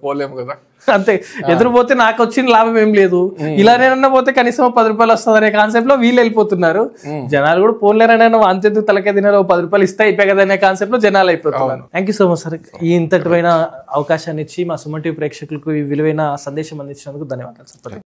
పోలేము కదా. అంతే, ఎదురుపోతే నాకు వచ్చిన లాభం ఏం లేదు, ఇలానేనన్నా పోతే కనీసం 10 రూపాయలు వస్తుంది అనే కాన్సెప్ట్ లో వీళ్ళు వెళ్ళిపోతున్నారు. జనాలు కూడా పోలేరనైనా అంతెందుకు తలకే తినారు, 10 రూపాయలు ఇస్తే అయిపోయి కదా అనే కాన్సెప్ట్ లో జనాలు అయిపోతున్నారు. Thank you so much sir, ఈ ఇంతటివైన అవకాశాన్ని ఇచ్చి మా సుమన్ టీవీ ప్రేక్షకులకు ఈ విలువైన సందేశం అందించినందుకు ధన్యవాదాలు సార్.